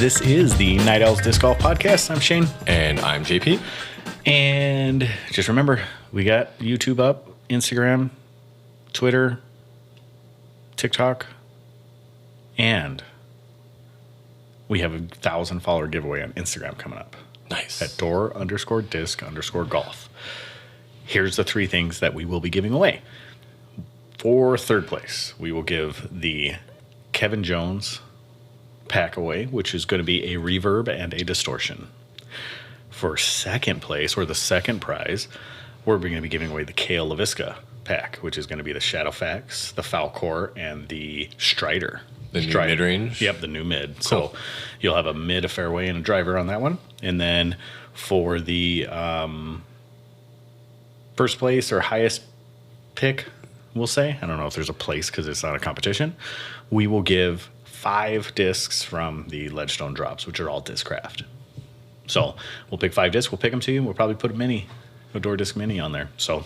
This is the Night Owls Disc Golf Podcast. I'm Shane. And I'm JP. And just remember, we got YouTube up, Instagram, Twitter, TikTok, and we have a 1,000 follower giveaway on Instagram coming up. Nice. At door_disc_golf. Here's the 3 things that we will be giving away. For third place, we will give the Kevin Jones pack away, which is going to be a reverb and a distortion. For second place, or the second prize, we're going to be giving away the Kale LaVisca pack, which is going to be the Shadowfax, the Falcor, and the Strider. The new mid-range? Yep, the new mid. Cool. So you'll have a mid, a fairway, and a driver on that one. And then for the first place or highest pick, we'll say, I don't know if there's a place because it's not a competition, we will give 5 discs from the Ledgestone drops, which are all Discraft. So we'll pick 5 discs. We'll pick them to you. We'll probably put a door disc mini on there. So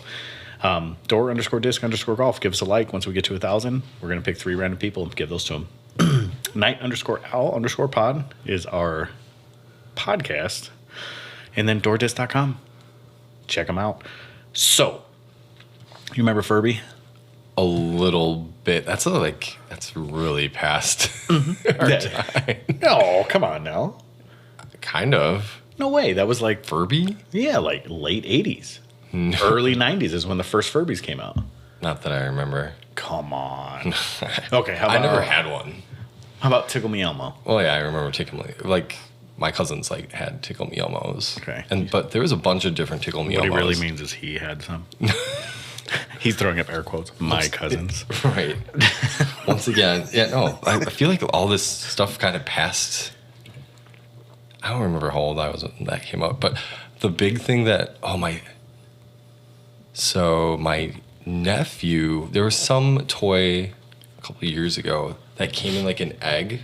door_disc_golf. Give us a like. Once we get to 1,000, we're going to pick 3 random people and give those to them. Night_owl_pod is our podcast. And then doordisc.com. Check them out. So, you remember Furby? A little bit. That's really past our time. No, come on now. Kind of. No way. That was like Furby? Yeah, like late 80s. No. Early 90s is when the first Furbies came out. Not that I remember. Come on. Okay, how about... I never had one. How about Tickle Me Elmo? Oh, yeah, I remember Tickle Me. Like, my cousins, had Tickle Me Elmos. Okay. But there was a bunch of different Tickle Me Elmos. What he really means is he had some. He's throwing up air quotes. My cousins. Right. Once again, yeah, no. I feel like all this stuff kind of passed... I don't remember how old I was when that came out, but the big thing that, So my nephew, there was some toy a couple of years ago that came in like an egg,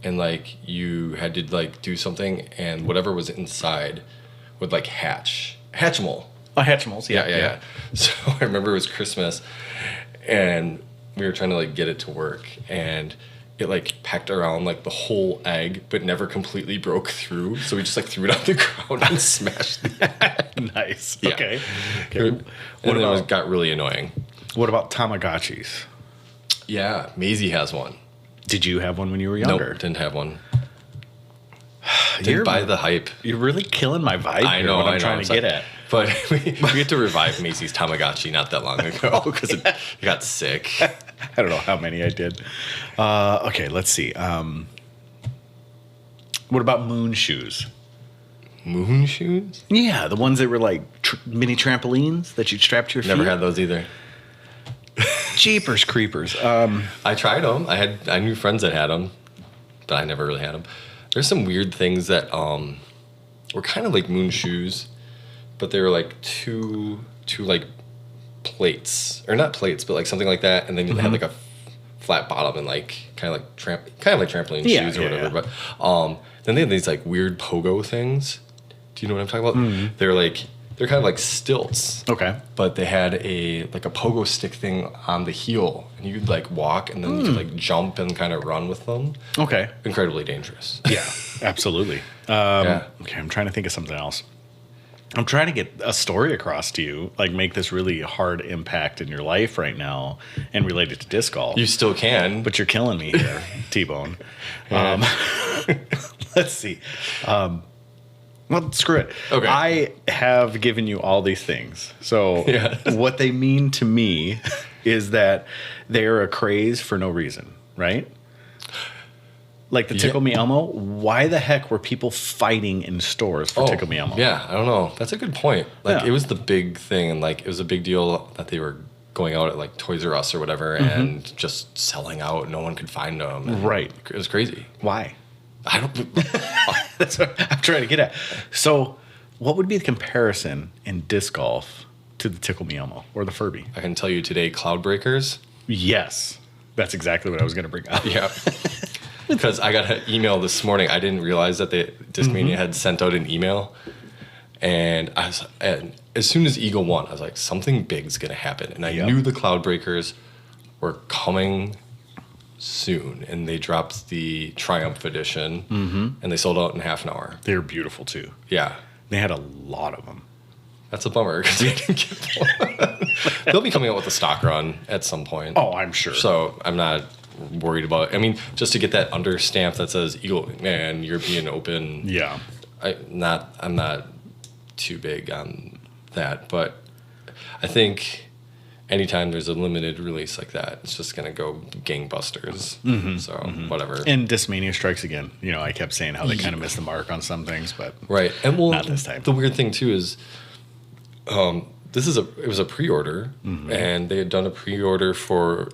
and you had to do something, and whatever was inside would hatch. Hatchimal. Oh, Hatchimals, yeah. So I remember it was Christmas, and we were trying to get it to work, and it packed around the whole egg, but never completely broke through. So we just threw it on the ground and smashed the egg. Nice. Yeah. Okay. And then it got really annoying. What about Tamagotchis? Yeah, Maisie has one. Did you have one when you were younger? Nope, didn't have one. Didn't buy the hype. You're really killing my vibe. I know. What I'm trying to get at. But we had to revive Maisie's Tamagotchi not that long ago because it got sick. I don't know how many I did. Okay, let's see. What about moon shoes? Moon shoes? Yeah, the ones that were mini trampolines that you strapped to your feet. Never had those either. Jeepers creepers. I tried them. I knew friends that had them, but I never really had them. There's some weird things that were kind of like moon shoes, but they were two plates, or not plates, but something like that, and then you had a flat bottom and kind of like trampoline shoes or whatever. Yeah. But then they had these weird pogo things. Do you know what I'm talking about? Mm-hmm. They're kind of like stilts. Okay. But they had a pogo stick thing on the heel, and you could walk, and then you could jump and kind of run with them. Okay. Incredibly dangerous. Yeah, absolutely. Yeah. Okay, I'm trying to think of something else. I'm trying to get a story across to you, make this really hard impact in your life right now and relate it to disc golf. You still can. But you're killing me here, T-Bone. Let's see. Well, screw it. Okay. I have given you all these things. So what they mean to me is that they're a craze for no reason, right? Like the Tickle Me Elmo, why the heck were people fighting in stores for Tickle Me Elmo? Yeah, I don't know. That's a good point. It was the big thing, and it was a big deal that they were going out at Toys R Us or whatever and just selling out. No one could find them. Right. It was crazy. Why? I don't... That's what I'm trying to get at. So what would be the comparison in disc golf to the Tickle Me Elmo or the Furby? I can tell you today, Cloud Breakers. Yes. That's exactly what I was going to bring up. Yeah. Because I got an email this morning. I didn't realize that the Discmania had sent out an email. And as soon as Eagle won, I was like, something big's going to happen. And I knew the Cloud Breakers were coming soon, and they dropped the Triumph edition, and they sold out in half an hour. They're beautiful too. Yeah. They had a lot of them. That's a bummer because they didn't get one. They'll be coming out with a stock run at some point. Oh, I'm sure. So I'm not worried about it. I mean, just to get that under stamp that says Eagle Man European Open. Yeah. I'm not too big on that, but I think anytime there's a limited release like that, it's just gonna go gangbusters. So whatever. And Discmania strikes again. You know, I kept saying how they kind of missed the mark on some things, but Right, and well, not this time. The weird thing too is, it was a pre-order, and they had done a pre-order for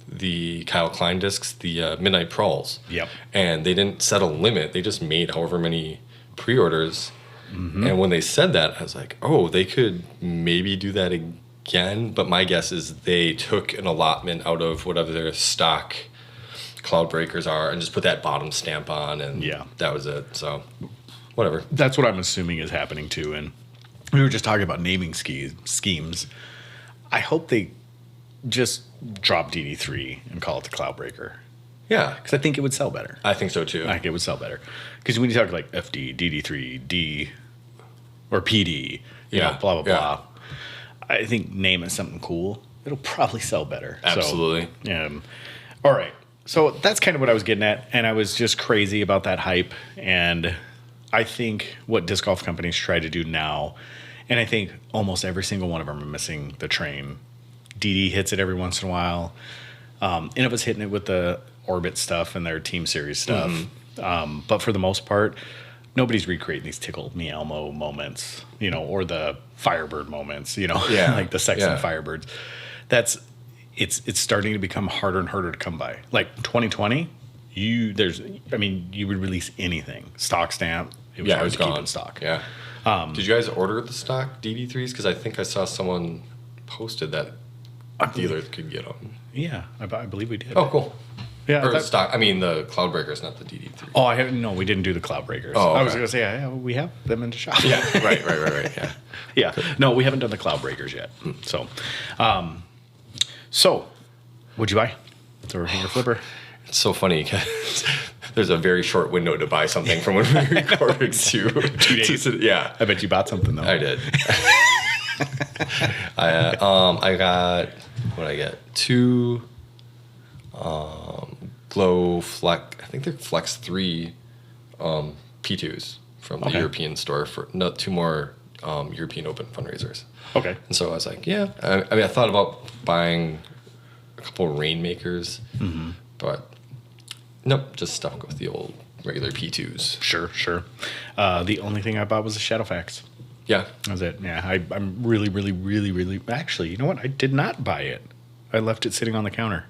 the Kyle Klein discs, the Midnight Prawls. Yep. And they didn't set a limit; they just made however many pre-orders. And when they said that, I was like, oh, they could maybe do that again. But my guess is they took an allotment out of whatever their stock cloud breakers are and just put that bottom stamp on, and that was it. So whatever. That's what I'm assuming is happening too. And we were just talking about naming schemes. I hope they just drop DD3 and call it the Cloud Breaker. Yeah. Because I think it would sell better. I think so too. I think it would sell better. Because when you talk like FD, DD3, D, or PD, you know, blah, blah, blah, I think name it something cool. It'll probably sell better. Absolutely. So, all right. So that's kind of what I was getting at. And I was just crazy about that hype. And I think what disc golf companies try to do now, and I think almost every single one of them are missing the train. DD hits it every once in a while. Innova's hitting it with the Orbit stuff and their Team Series stuff. But for the most part, nobody's recreating these Tickle Me Elmo moments, you know, or the Firebird moments, you know, like the Sexton Firebirds. It's starting to become harder and harder to come by. Like 2020, you would release anything. Stock stamp. It was hard to keep in stock. Yeah. Did you guys order the stock DD3s? Because I think I saw someone posted that dealers could get them. Yeah, I believe we did. Oh, cool. Yeah, or stock. I mean, the Cloud Breakers, not the DD3. Oh, no, we didn't do the Cloud Breakers. Oh, okay. I was going to say, yeah, we have them in the shop. Yeah, right. Yeah. Yeah. No, we haven't done the Cloud Breakers yet. So, what'd you buy? Throw a finger flipper. It's so funny because there's a very short window to buy something from when we recorded to 2 days. Yeah. I bet you bought something, though. I did. I got, what did I get? 2 Glow Flex, I think they're Flex 3 P2s from the European store for 2 more European Open fundraisers. Okay. And so I was like, yeah. I thought about buying a couple of Rainmakers, but nope, just stuck with the old regular P2s. Sure. The only thing I bought was a Shadowfax. Yeah. That was it. Yeah, I'm really... Actually, you know what? I did not buy it. I left it sitting on the counter.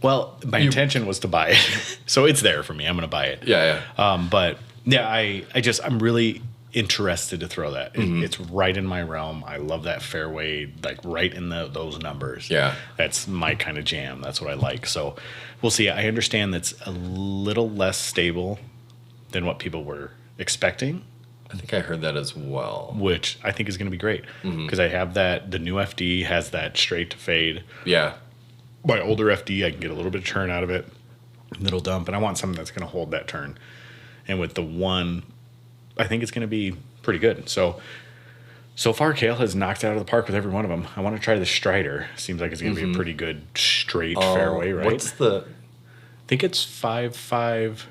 Well, my intention was to buy it. So it's there for me. I'm going to buy it. Yeah. But, yeah, I'm really interested to throw that. It's right in my realm. I love that fairway, like right in those numbers. Yeah. That's my kind of jam. That's what I like. So we'll see. I understand that's a little less stable than what people were expecting. I think I heard that as well. Which I think is going to be great. Because I have that, the new FD has that straight to fade. Yeah. My older FD, I can get a little bit of turn out of it. Little dump. And I want something that's going to hold that turn. And with the one, I think it's going to be pretty good. So far, Kale has knocked it out of the park with every one of them. I want to try the Strider. Seems like it's going to be a pretty good straight fairway, right? What's the... I think it's 5.5.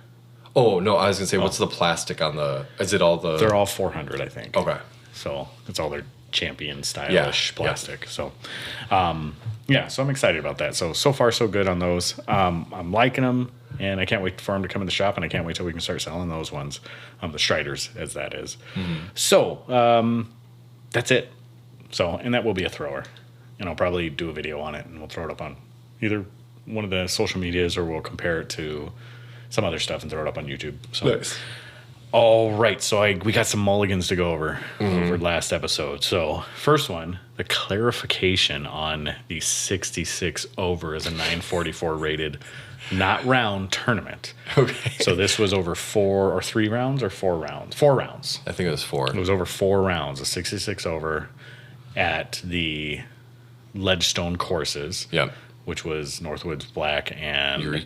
Oh, no, I was going to say, what's the plastic on the... Is it all the... They're all 400, I think. Okay. So it's all their champion stylish plastic. So, so I'm excited about that. So far, so good on those. I'm liking them, and I can't wait for them to come in the shop, and I can't wait till we can start selling those ones, the Striders, as that is. So that's it. So, and that will be a thrower. And I'll probably do a video on it, and we'll throw it up on either one of the social medias, or we'll compare it to some other stuff and throw it up on YouTube. So. Nice. All right, so we got some mulligans to go over last episode. So first one, the clarification on the 66 over as a 944 rated, not round tournament. Okay. So this was over 4 rounds. 4 rounds. I think it was 4. It was over 4 rounds, a 66 over at the Ledgestone courses. Yep. which was Northwoods Black and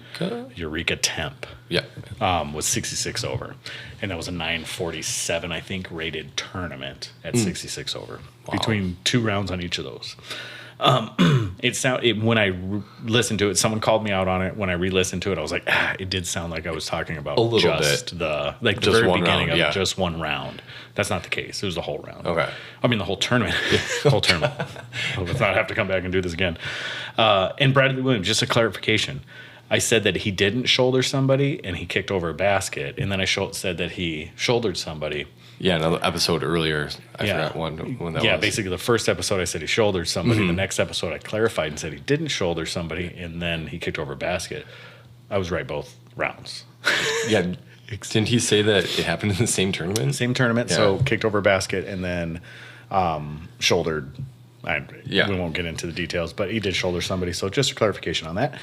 Eureka Temp. Yeah. Was 66 over. And that was a 947, I think, rated tournament at 66 over. Wow. Between 2 rounds on each of those. When I listened to it, someone called me out on it. When I re-listened to it, I was like, it did sound like I was talking about a little just bit. the Just very one beginning round, of just one round. That's not the case. It was the whole round. Okay. I mean, the whole tournament. Whole tournament. Let's not have to come back and do this again. And Bradley Williams, just a clarification. I said that he didn't shoulder somebody and he kicked over a basket. And then I said that he shouldered somebody. Yeah, another episode earlier. I forgot when that was. Yeah, basically the first episode I said he shouldered somebody. The next episode I clarified and said he didn't shoulder somebody, and then he kicked over a basket. I was right both rounds. Yeah. Didn't he say that it happened in the same tournament? Same tournament, so kicked over a basket and then shouldered. We won't get into the details, but he did shoulder somebody. So just a clarification on that.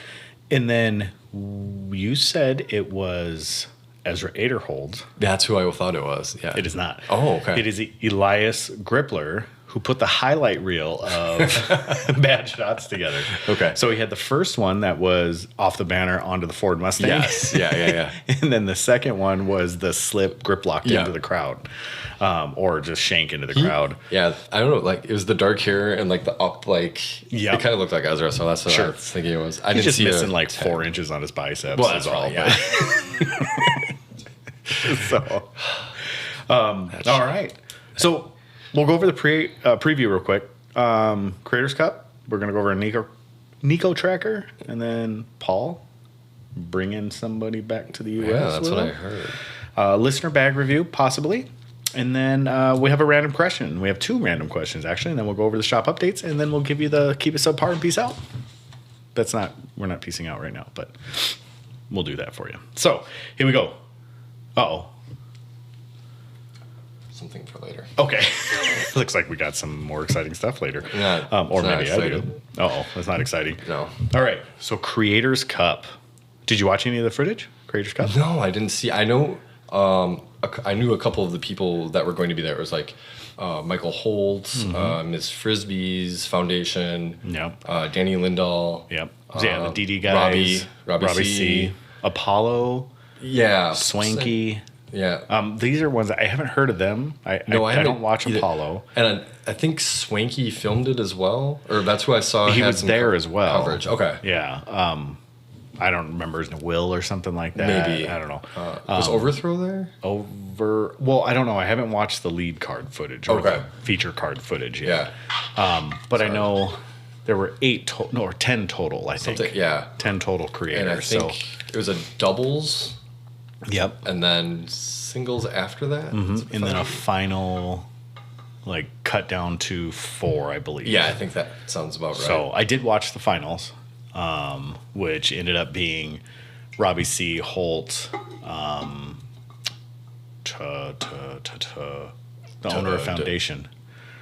And then you said it was Ezra Aderhold. That's who I thought it was. Yeah. It is not. Oh, okay. It is Elias Grippler, who put the highlight reel of bad shots together. Okay. So he had the first one that was off the banner onto the Ford Mustang. Yes. Yeah. And then the second one was the slip grip locked into the crowd. Or just shank into the crowd. Yeah. I don't know. Like, it was the dark hair and like the up, like, it kind of looked like Ezra. So that's what I was thinking it was. I didn't just see missing like 4 inches on his biceps. Well, that's all. Yeah. So, all right. So we'll go over the preview real quick. Creators Cup. We're gonna go over a Nikko tracker, and then Paul bringing somebody back to the U.S. Yeah, that's what I heard. Listener bag review, possibly, and then we have a random question. We have 2 random questions actually, and then we'll go over the shop updates, and then we'll give you the keep it subpar and peace out. We're not piecing out right now, but we'll do that for you. So here we go. Uh-oh. Something for later. Okay. Looks like we got some more exciting stuff later. Yeah, or maybe I do. Uh-oh, that's not exciting. No. All right, so Creators Cup. Did you watch any of the footage? Creators Cup? No, I didn't see. I know. I knew a couple of the people that were going to be there. It was like Michael Holtz, Miss Frisbee's Foundation. Yep. Danny Lindahl. Yep. Yeah, the DD guys. Robbie C. Apollo. Yeah. Swanky. Yeah. These are ones that I haven't heard of them. I don't watch either. Apollo. And I think Swanky filmed it as well, or that's who I saw. He was there as well. Coverage. Okay. Yeah. I don't remember his Will or something like that. Maybe. I don't know. Was Overthrow there? Well, I don't know. I haven't watched the lead card footage or the feature card footage yet. Yeah. But I know there were 10 total, I think. Yeah. 10 total creators. And I think it was a doubles. Yep. And then singles after that. Mm-hmm. And then a final, like, cut down to 4, I believe. Yeah, I think that sounds about right. So I did watch the finals, which ended up being Robbie C. Holt, the owner of Foundation.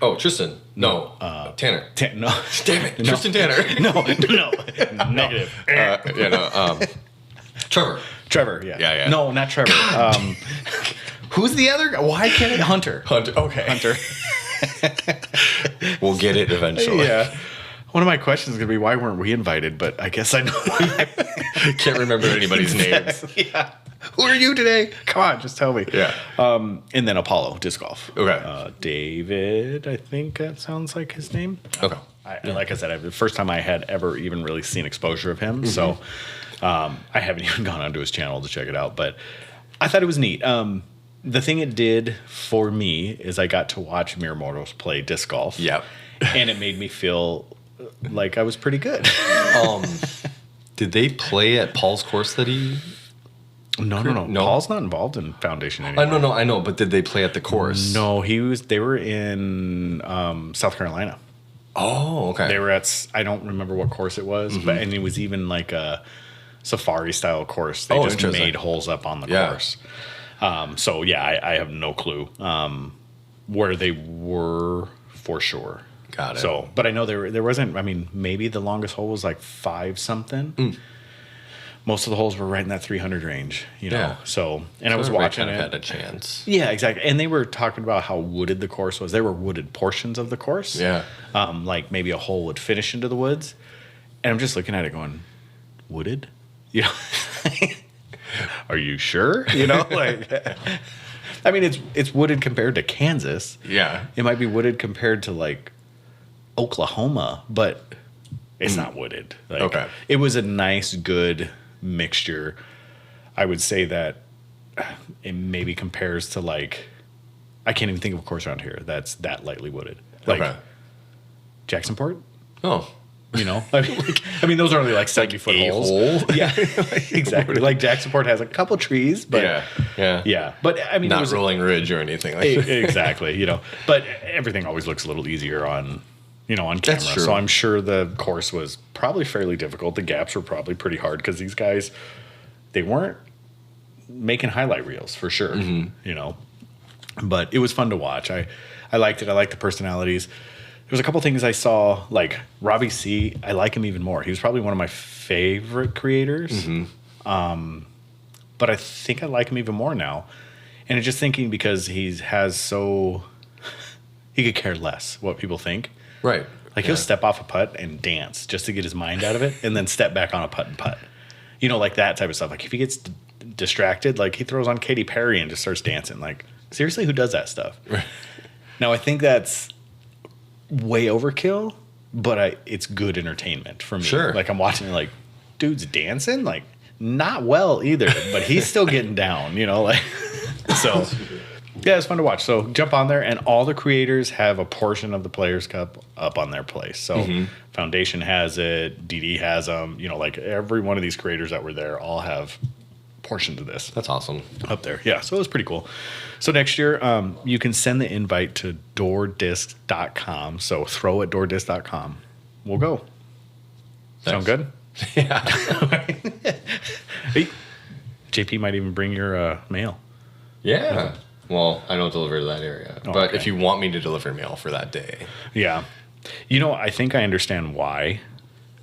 Oh, Tristan. No. Tanner. No. Damn it. Tristan Tanner. No. Negative. Trevor, yeah. Yeah. No, not Trevor. Who's the other guy? Why can't it? Hunter. Okay. Hunter. We'll get it eventually. Yeah. One of my questions is going to be, why weren't we invited? But I guess I know. Can't remember anybody's names. Yeah. Who are you today? Come on, just tell me. Yeah. And then Apollo Disc Golf. Okay. David, I think that sounds like his name. Okay. Like I said, the first time I had ever even really seen exposure of him. Mm-hmm. So I haven't even gone onto his channel to check it out. But I thought it was neat. The thing it did for me is I got to watch Miyamoto's play disc golf. Yep. And it made me feel like I was pretty good. Did they play at Paul's course that he... No. Paul's not involved in Foundation anymore. No, I know, but did they play at the course? No, they were in South Carolina. Oh, okay. They were at, I don't remember what course it was, but and it was even like a safari style course. They just made holes up on the course. So yeah, I have no clue where they were for sure. Got it. So, but I know there wasn't. I mean, maybe the longest hole was like 5 something. Most of the holes were right in that 300 range, you know. Yeah. So I was watching kind of it. Had a chance. Yeah, exactly. And they were talking about how wooded the course was. There were wooded portions of the course. Yeah. Like maybe a hole would finish into the woods. And I'm just looking at it going, wooded? You know, are you sure? You know, like, I mean, it's wooded compared to Kansas. Yeah. It might be wooded compared to like Oklahoma, but it's not wooded. Like, Okay. It was a nice, good mixture. I would say that it maybe compares to like, I can't even think of a course around here that's that lightly wooded. Like Jacksonport. Oh. You know, I mean, those are only like 70-foot holes. Hole? Yeah, exactly. Like Jacksonport has a couple trees, but yeah. But I mean, not it was rolling ridge or anything like that. Exactly. You know, but everything always looks a little easier on, you know, on camera. That's true. So I'm sure the course was probably fairly difficult. The gaps were probably pretty hard because these guys, they weren't making highlight reels for sure. You know, but it was fun to watch. I liked it. I liked the personalities. There was a couple things I saw, like Robbie C. I like him even more. He was probably one of my favorite creators. But I think I like him even more now. And it's just thinking because he could care less what people think. Right. Like he'll step off a putt and dance just to get his mind out of it and then step back on a putt and putt. You know, like that type of stuff. Like if he gets distracted, like he throws on Katy Perry and just starts dancing. Like, seriously, who does that stuff? Right. Now, I think that's way overkill, but it's good entertainment for me. Sure. Like I'm watching like dude's dancing, like not well either, but he's still getting down, you know, like so yeah, it's fun to watch. So jump on there, and all the creators have a portion of the Players Cup up on their place. So Foundation has it, DD has them, you know, like every one of these creators that were there all have portions of this. That's awesome. Up there. Yeah, so it was pretty cool. So next year, you can send the invite to doordisc.com. So throw at doordisc.com. We'll go. Sound good? Yeah. Hey, JP might even bring your mail. Yeah. Well, I don't deliver to that area. But okay. if you want me to deliver mail for that day. Yeah. You know, I think I understand why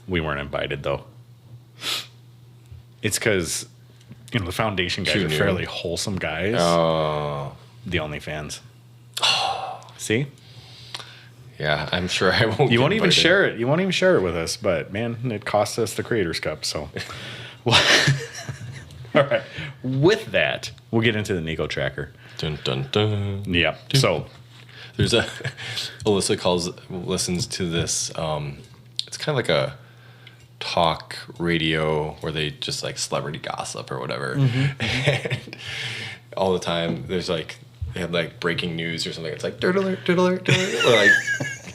we weren't invited, though. It's because, you know, the Foundation guys are fairly wholesome guys. Oh. The OnlyFans. See? Yeah, I'm sure I won't. You won't even share it. You won't even share it with us. But, man, it costs us the Creators Cup, so. Well, all right. With that, we'll get into the Nikko tracker. Dun, dun, dun. Yeah. So there's Alyssa listens to this. It's kind of like a talk radio where they just like celebrity gossip or whatever. And all the time there's like, they have like breaking news or something. It's like dirt alert, or like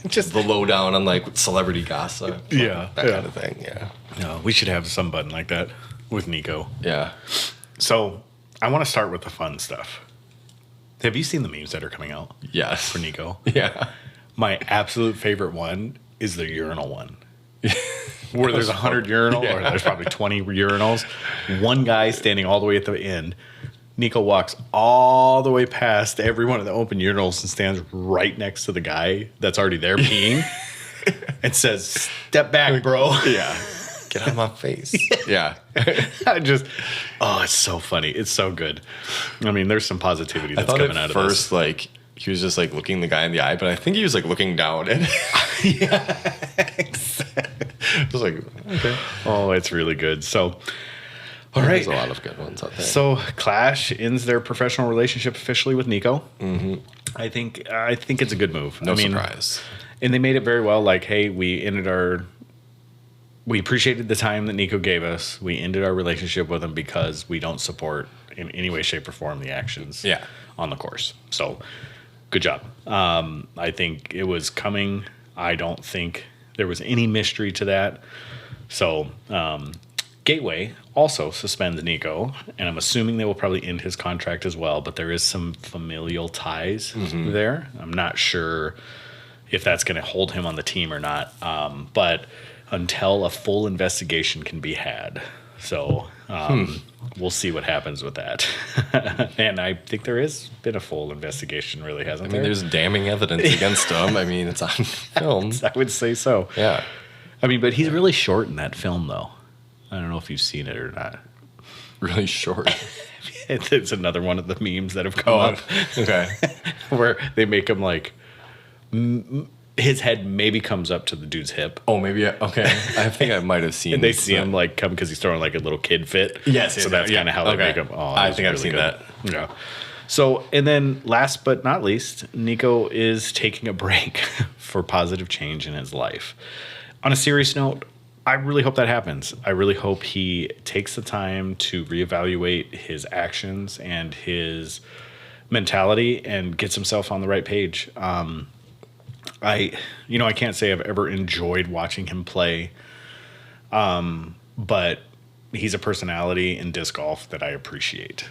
just the lowdown on like celebrity gossip. Yeah. That kind of thing. Yeah. No, we should have some button like that with Nikko. Yeah. So I want to start with the fun stuff. Have you seen the memes that are coming out? Yes. For Nikko? Yeah. My absolute favorite one is the urinal one. Where there's 100 urinals, or there's probably 20 urinals. One guy standing all the way at the end. Nikko walks all the way past every one of the open urinals and stands right next to the guy that's already there peeing and says, "Step back, bro." Yeah. Get out of my face. Yeah. It's so funny. It's so good. I mean, there's some positivity that's coming out of this. First, like, he was just like looking the guy in the eye, but I think he was like looking down. And yeah, exactly. I was like, okay. Oh, it's really good. So, all right. There's a lot of good ones out there. So, Clash ends their professional relationship officially with Nikko. I think it's a good move. No surprise. And they made it very well. Like, hey, we appreciated the time that Nikko gave us. We ended our relationship with him because we don't support in any way, shape, or form the actions on the course. So, good job. I think it was coming. I don't think there was any mystery to that. So, Gateway also suspends Nikko, and I'm assuming they will probably end his contract as well, but there is some familial ties there. I'm not sure if that's going to hold him on the team or not, but until a full investigation can be had. So we'll see what happens with that. And I think there has been a full investigation, really, hasn't there? There's damning evidence against him. I mean, it's on film. I would say so. Yeah. I mean, but he's really short in that film, though. I don't know if you've seen it or not. Really short. It's another one of the memes that have come up. Okay. Where they make him like his head maybe comes up to the dude's hip. Oh, maybe. Okay. I think I might have seen. And they see him like come because he's throwing like a little kid fit. Yes. So that's kind of how they make him. Oh, I think I've seen that. Yeah. So, and then last but not least, Nikko is taking a break for positive change in his life. On a serious note, I really hope that happens. I really hope he takes the time to reevaluate his actions and his mentality and gets himself on the right page. I can't say I've ever enjoyed watching him play, but he's a personality in disc golf that I appreciate.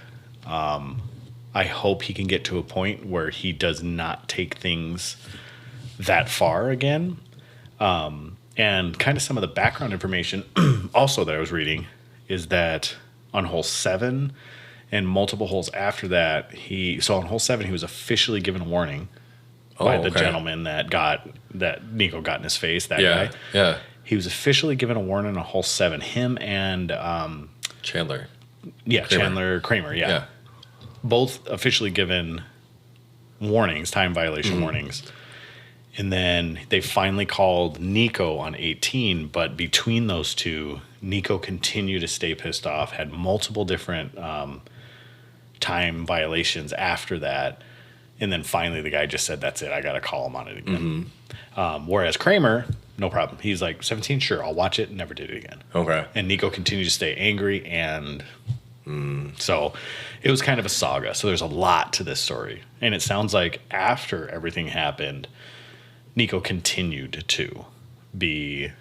I hope he can get to a point where he does not take things that far again. And kind of some of the background information also that I was reading is that on hole 7 and multiple holes after that, on hole 7, he was officially given a warning by the gentleman that Nikko got in his face, that guy. Yeah. He was officially given a warning on hole 7. Him and Chandler. Yeah, Chandler Kramer, yeah. Both officially given warnings, time violation warnings. And then they finally called Nikko on 18, but between those two, Nikko continued to stay pissed off, had multiple different time violations after that. And then finally the guy just said, that's it, I got to call him on it again. Whereas Kramer, no problem. He's like, 17, sure, I'll watch it, and never did it again. Okay. And Nikko continued to stay angry, and so it was kind of a saga. So there's a lot to this story. And it sounds like after everything happened, Nikko continued to be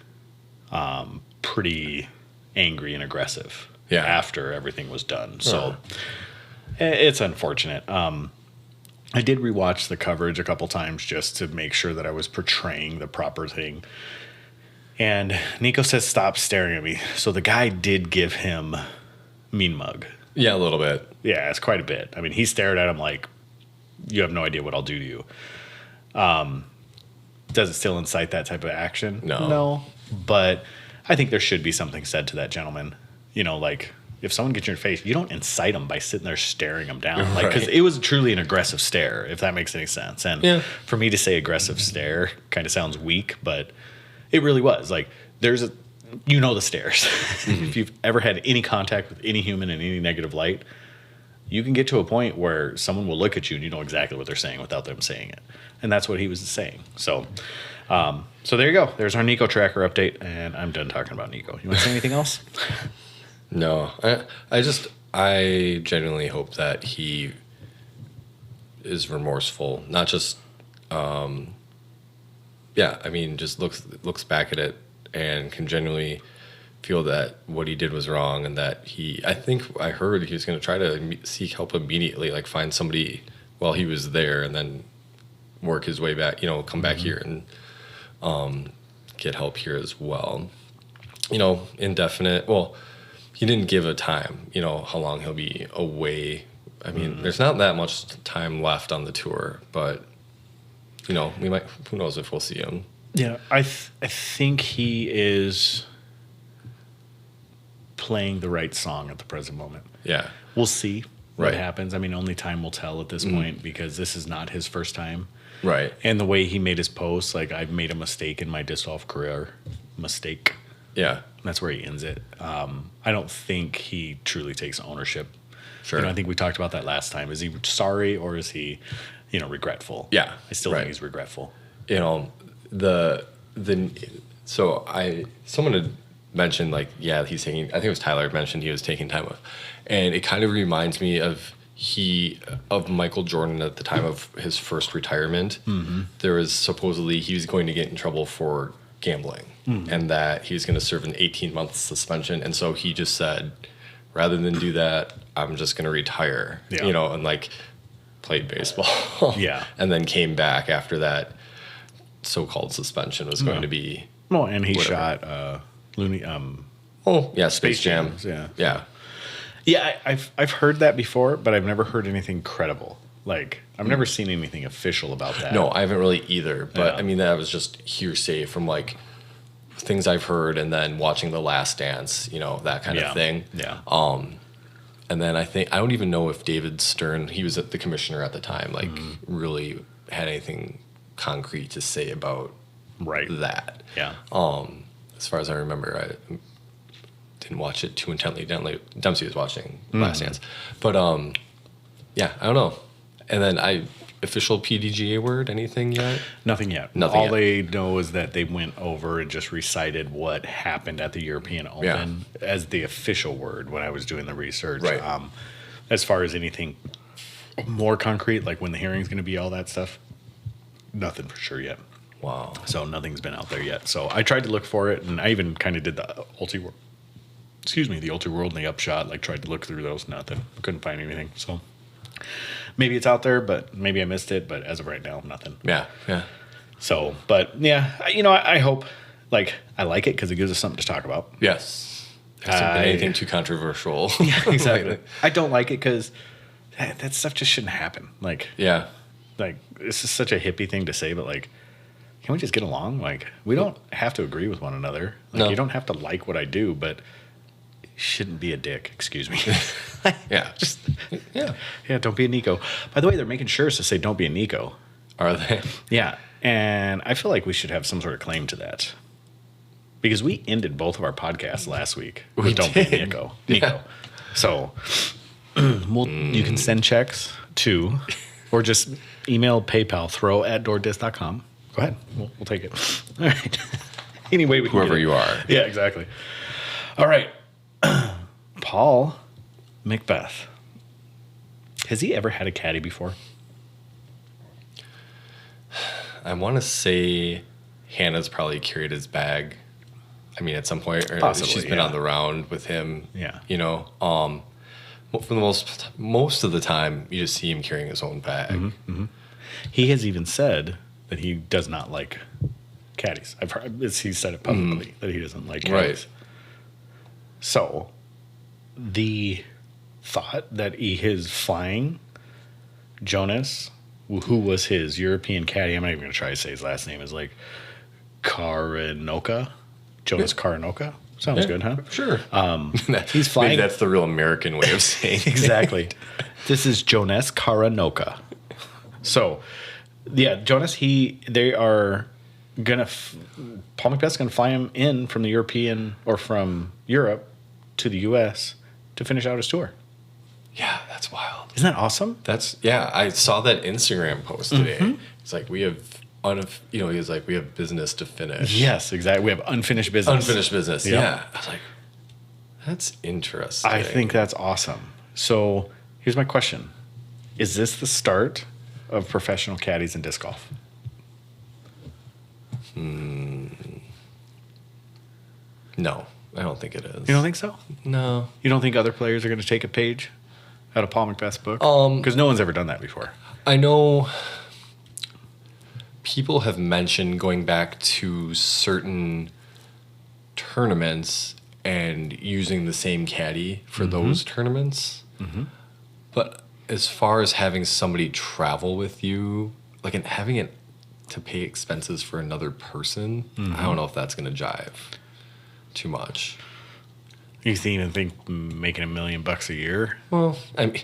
pretty angry and aggressive after everything was done. So it's unfortunate. I did rewatch the coverage a couple times just to make sure that I was portraying the proper thing. And Nikko says, stop staring at me. So the guy did give him mean mug. Yeah, a little bit. Yeah, it's quite a bit. I mean, he stared at him like, you have no idea what I'll do to you. Does it still incite that type of action? No. But I think there should be something said to that gentleman. Like if someone gets in your face, you don't incite them by sitting there staring them down. Like, because it was truly an aggressive stare, if that makes any sense. And for me to say aggressive stare kind of sounds weak, but it really was. Like the stares. If you've ever had any contact with any human in any negative light, you can get to a point where someone will look at you and you know exactly what they're saying without them saying it. And that's what he was saying. So there you go. There's our Nikko tracker update, and I'm done talking about Nikko. You want to say anything else? No. I genuinely hope that he is remorseful. Not just, just looks back at it and can genuinely feel that what he did was wrong, and that I think I heard he was going to try to seek help immediately, like find somebody while he was there and then work his way back, come back here and get help here as well. Indefinite. Well, he didn't give a time, how long he'll be away. I mean, there's not that much time left on the tour, but, we might, who knows if we'll see him. Yeah, I think he is playing the right song at the present moment. Yeah. We'll see what happens. I mean, only time will tell at this point, because this is not his first time. Right. And the way he made his posts, like, I've made a mistake in my disc golf career. Mistake. Yeah. That's where he ends it. I don't think he truly takes ownership. Sure. I think we talked about that last time. Is he sorry, or is he, regretful? Yeah. I still think he's regretful. Someone had mentioned, like, he's taking, I think it was Tyler mentioned he was taking time off. And it kind of reminds me of Michael Jordan at the time of his first retirement. There was supposedly he was going to get in trouble for gambling, and that he was going to serve an 18-month suspension. And so he just said, rather than do that, I'm just going to retire, and like played baseball. And then came back after that so-called suspension was going to be. Well, and he shot Space Jam. Yeah, I've heard that before, but I've never heard anything credible. Like, I've never seen anything official about that. No, I haven't really either. But I mean, that was just hearsay from like things I've heard, and then watching The Last Dance, that kind of thing. Yeah. And then I don't even know if David Stern, he was the commissioner at the time, like really had anything concrete to say about Right. that. Yeah. As far as I remember, I didn't watch it too intently. Dempsey was watching Last Dance. But, yeah, I don't know. And then official PDGA word, anything yet? Nothing yet. Nothing All yet. they know is that they went over and just recited what happened at the European Open as the official word when I was doing the research. Right. As far as anything more concrete, like when the hearing's going to be, all that stuff, nothing for sure yet. Wow. So nothing's been out there yet. So I tried to look for it, and I even kind of did the the Ulti World and the Upshot. Like tried to look through those, nothing. Couldn't find anything. So maybe it's out there, but maybe I missed it. But as of right now, nothing. Yeah, yeah. So, but yeah, I hope, like, I like it because it gives us something to talk about. Yes. Hasn't been anything too controversial. Yeah, exactly. I don't like it because that stuff just shouldn't happen. Like, Yeah. like this is such a hippie thing to say, but like, can we just get along? Like, we don't have to agree with one another. Like, No. you don't have to like what I do, but you shouldn't be a dick. Excuse me. Yeah. Just Yeah. yeah, don't be a Nico. By the way, they're making shirts to say "Don't be a Nico." Are they? Yeah, and I feel like we should have some sort of claim to that because we ended both of our podcasts last week with We "Don't be a did. Nico." Yeah. Nico. So you can send checks to, or just email PayPal throw@doordisc.com. Go ahead, we'll take it. All right. Anyway, we can Whoever get it. you are. Yeah, exactly. All right, Paul McBeth. Has he ever had a caddy before? I want to say Hannah's probably carried his bag. I mean, at some point, or Possibly, she's been yeah. on the round with him. Yeah. You know, for the most of the time, you just see him carrying his own bag. He has even said that he does not like caddies. I've heard he said it publicly that he doesn't like caddies. Right. So the thought that he is flying Jonas, who was his European caddy, I'm not even going to try to say his last name, is like Karanoka. Jonas Karanoka. Sounds Yeah, good, huh? Sure. He's flying. Maybe that's the real American way of saying it. Exactly. This is Jonas Karanoka. So, yeah, Jonas, they are gonna Paul McBeth's gonna fly him in from the European or from Europe to the U.S. to finish out his tour. Yeah, that's wild. Isn't that awesome? Yeah, I saw that Instagram post today. It's like we have he was like, we have business to finish. Yes, exactly. We have unfinished business. Unfinished business. Yep. Yeah. I was like, that's interesting. I think that's awesome. So here's my question: is this the start of professional caddies in disc golf? No, I don't think it is. You don't think so? No. You don't think other players are going to take a page out of Paul McBeth's book? Um, Because no one's ever done that before. I know people have mentioned going back to certain tournaments and using the same caddy for those tournaments. But as far as having somebody travel with you, like, and having it to pay expenses for another person, I don't know if that's going to jive too much. You even think making $1 million a year? Well, I mean,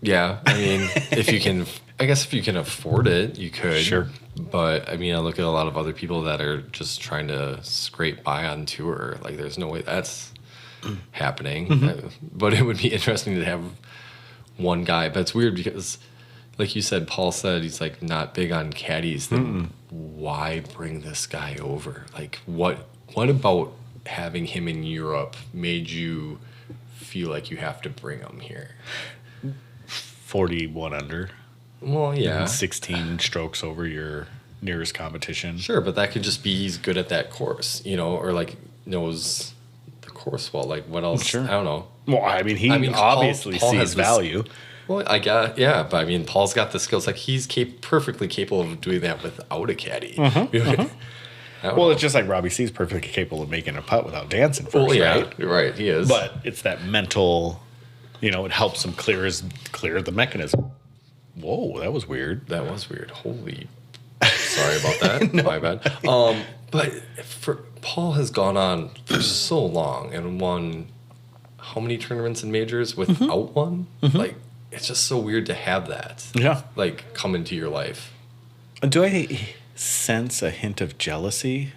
yeah, I mean, if you can afford it, you could. Sure. But I mean, I look at a lot of other people that are just trying to scrape by on tour. Like, there's no way that's happening. But it would be interesting to have one guy. But it's weird because, like you said, Paul said he's like not big on caddies. Then why bring this guy over? Like, what about having him in Europe made you feel like you have to bring him here? 41 under. Well, yeah. And 16 strokes over your nearest competition. Sure, but that could just be he's good at that course, or like knows the course well. Like, what else? Sure. I don't know. Well, I mean, he obviously Paul sees has this- value. Well, I got, yeah, but I mean, Paul's got the skills. Like, he's perfectly capable of doing that without a caddy. I don't Well, know. it's just like Robbie C is perfectly capable of making a putt without dancing first, Well, yeah, right? you're right, he is. But it's that mental, it helps him clear the mechanism. Whoa, that was weird. That was weird. Holy, sorry about that. My bad. But Paul has gone on for so long and won how many tournaments and majors without one? Like, it's just so weird to have that. Yeah. Like, come into your life. Do I sense a hint of jealousy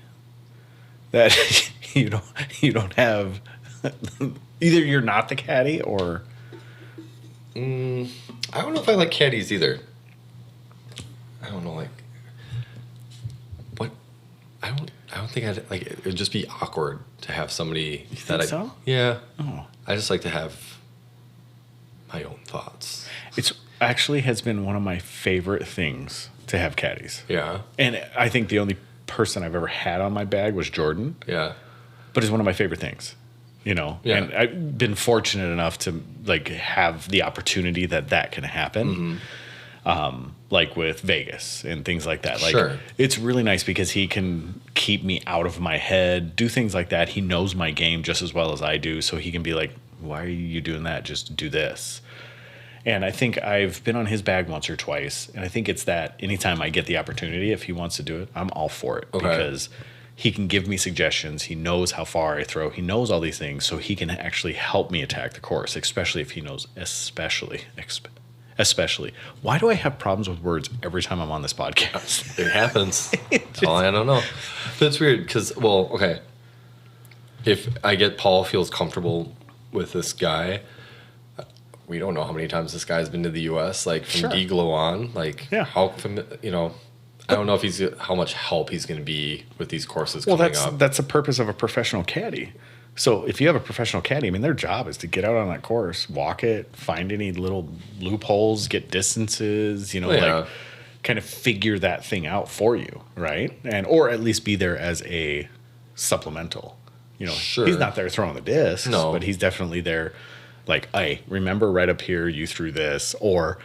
that you don't have? Either you're not the caddy, or I don't know if I like caddies either. I don't know, like what. I don't think I'd like. It would just be awkward to have somebody you think so? Yeah. Oh, I just like to have my own thoughts. it's actually has been one of my favorite things to have caddies. Yeah. And I think the only person I've ever had on my bag was Jordan. Yeah. But it's one of my favorite things, you know. Yeah. And I've been fortunate enough to like have the opportunity that can happen, like with Vegas and things like that. Like, Sure. it's really nice because he can keep me out of my head, do things like that. He knows my game just as well as I do, so he can be like, "Why are you doing that? Just do this." And I think I've been on his bag once or twice, and I think it's that anytime I get the opportunity, if he wants to do it, I'm all for it, Okay. because he can give me suggestions. He knows how far I throw. He knows all these things, so he can actually help me attack the course, especially if he knows, especially. Why do I have problems with words every time I'm on this podcast? It happens. I don't know. But it's weird because, well, okay. If I get Paul feels comfortable with this guy, we don't know how many times this guy's been to the U.S. Like from Sure. D-Glow on, like Yeah. I don't know if how much help he's going to be with these courses Well, coming up. that's the purpose of a professional caddy. So if you have a professional caddy, I mean, their job is to get out on that course, walk it, find any little loopholes, get distances, Yeah. like kind of figure that thing out for you, right? And or at least be there as a supplemental. Sure. He's not there throwing the discs, No. but he's definitely there. Like, hey, remember right up here you threw this, or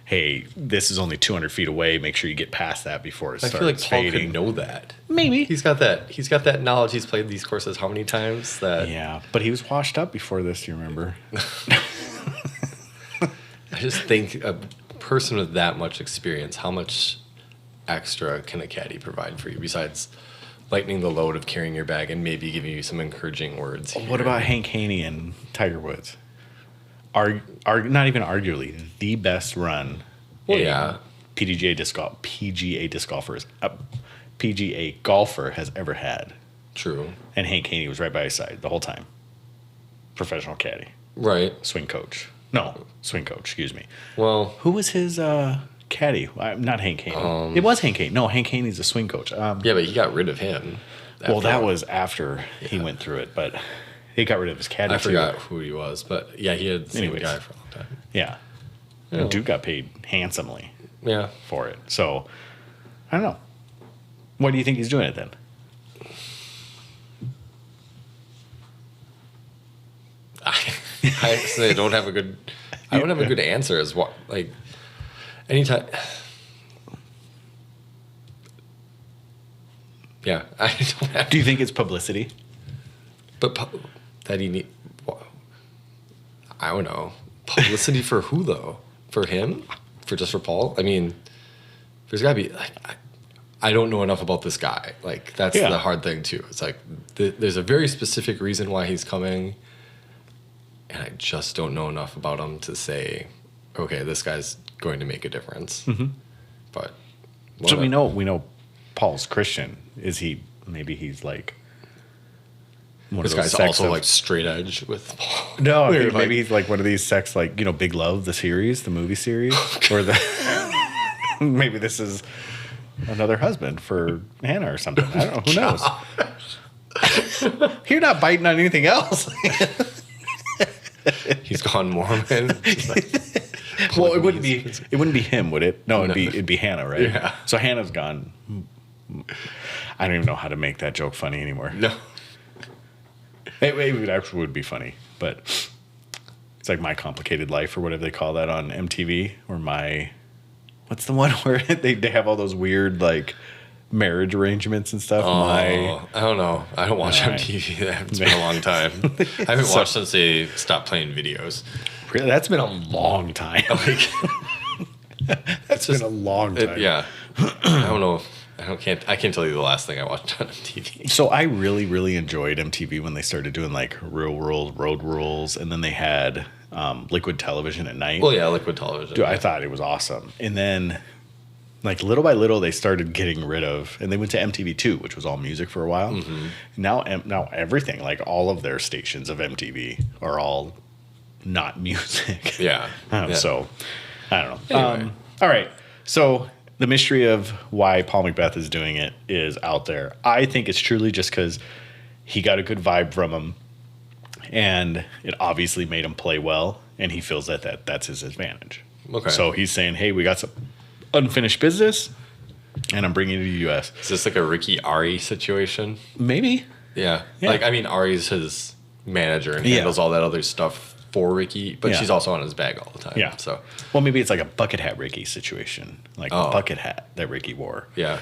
hey, this is only 200 feet away. Make sure you get past that before it I starts feel like Paul fading. could know that. Maybe. He's got that knowledge. He's played these courses how many times that Yeah, but he was washed up before this. Do you remember? I just think a person with that much experience, how much extra can a caddy provide for you besides lightening the load of carrying your bag and maybe giving you some encouraging words? What about Hank Haney and Tiger Woods? Are not even arguably the best run. Well, a yeah. PGA golfer has ever had. True. And Hank Haney was right by his side the whole time. Professional caddy, Right. swing coach. Excuse me. Well, Who was his caddy? Not Hank Haney. It was Hank Haney. No, Hank Haney's a swing coach. yeah, but he got rid of him. Well, that after- was after he went through it, but he got rid of his caddy. I too. forgot who he was, but yeah, he had the same Anyways. guy for a long time. Yeah. Yeah. And Duke got paid handsomely Yeah. for it. So, I don't know. Why do you think he's doing it then? I say I don't have a good answer as what, like, anytime. Yeah, I don't have. Do you think it's publicity? But that he need. I don't know. Publicity for who though? For him? For Paul? I mean, there's got to be like. I don't know enough about this guy. Like that's Yeah. the hard thing too. It's like there's a very specific reason why he's coming, and I just don't know enough about him to say, okay, this guy's going to make a difference. Mm-hmm. But So we know Paul's Christian. Is he? Maybe he's like. One this of those guy's sects also of- like straight edge with Paul. No, I We're think like- maybe he's like one of these sects, like Big Love, the series, the movie series, or the. Maybe this is another husband for Hannah or something. I don't know. Who knows? You're not biting on anything else. He's gone Mormon. Just like, Well, it wouldn't be him, would it? No, No. it'd be Hannah, right? Yeah. So Hannah's gone. I don't even know how to make that joke funny anymore. no. It actually would be funny, but it's like My Complicated Life or whatever they call that on MTV, or what's the one where they have all those weird like marriage arrangements and stuff? I don't know. I don't watch All right. MTV. It's been a long time. I haven't watched since they stopped playing videos. Really, that's been a long time. That's been a long time. Yeah. I don't know. I can't tell you the last thing I watched on MTV. So I really, really enjoyed MTV when they started doing like Real World, Road Rules, and then they had Liquid Television at night. Well, yeah, Liquid Television. Dude, I thought it was awesome. And then Like little by little, they started getting rid of, and they went to MTV2, which was all music for a while. Mm-hmm. Now everything, like all of their stations of MTV, are all not music. Yeah. So I don't know. Anyway. All right. So the mystery of why Paul McBeth is doing it is out there. I think it's truly just because he got a good vibe from him, and it obviously made him play well, and he feels that's his advantage. Okay. So he's saying, hey, we got some unfinished business, and I'm bringing it to the U.S. Is this like a Ricky Ari situation? Maybe. Yeah. Yeah. Like, I mean, Ari's his manager and handles all that other stuff for Ricky, but she's also on his bag all the time. Yeah. So, well, maybe it's like a bucket hat Ricky situation, like a bucket hat that Ricky wore. yeah.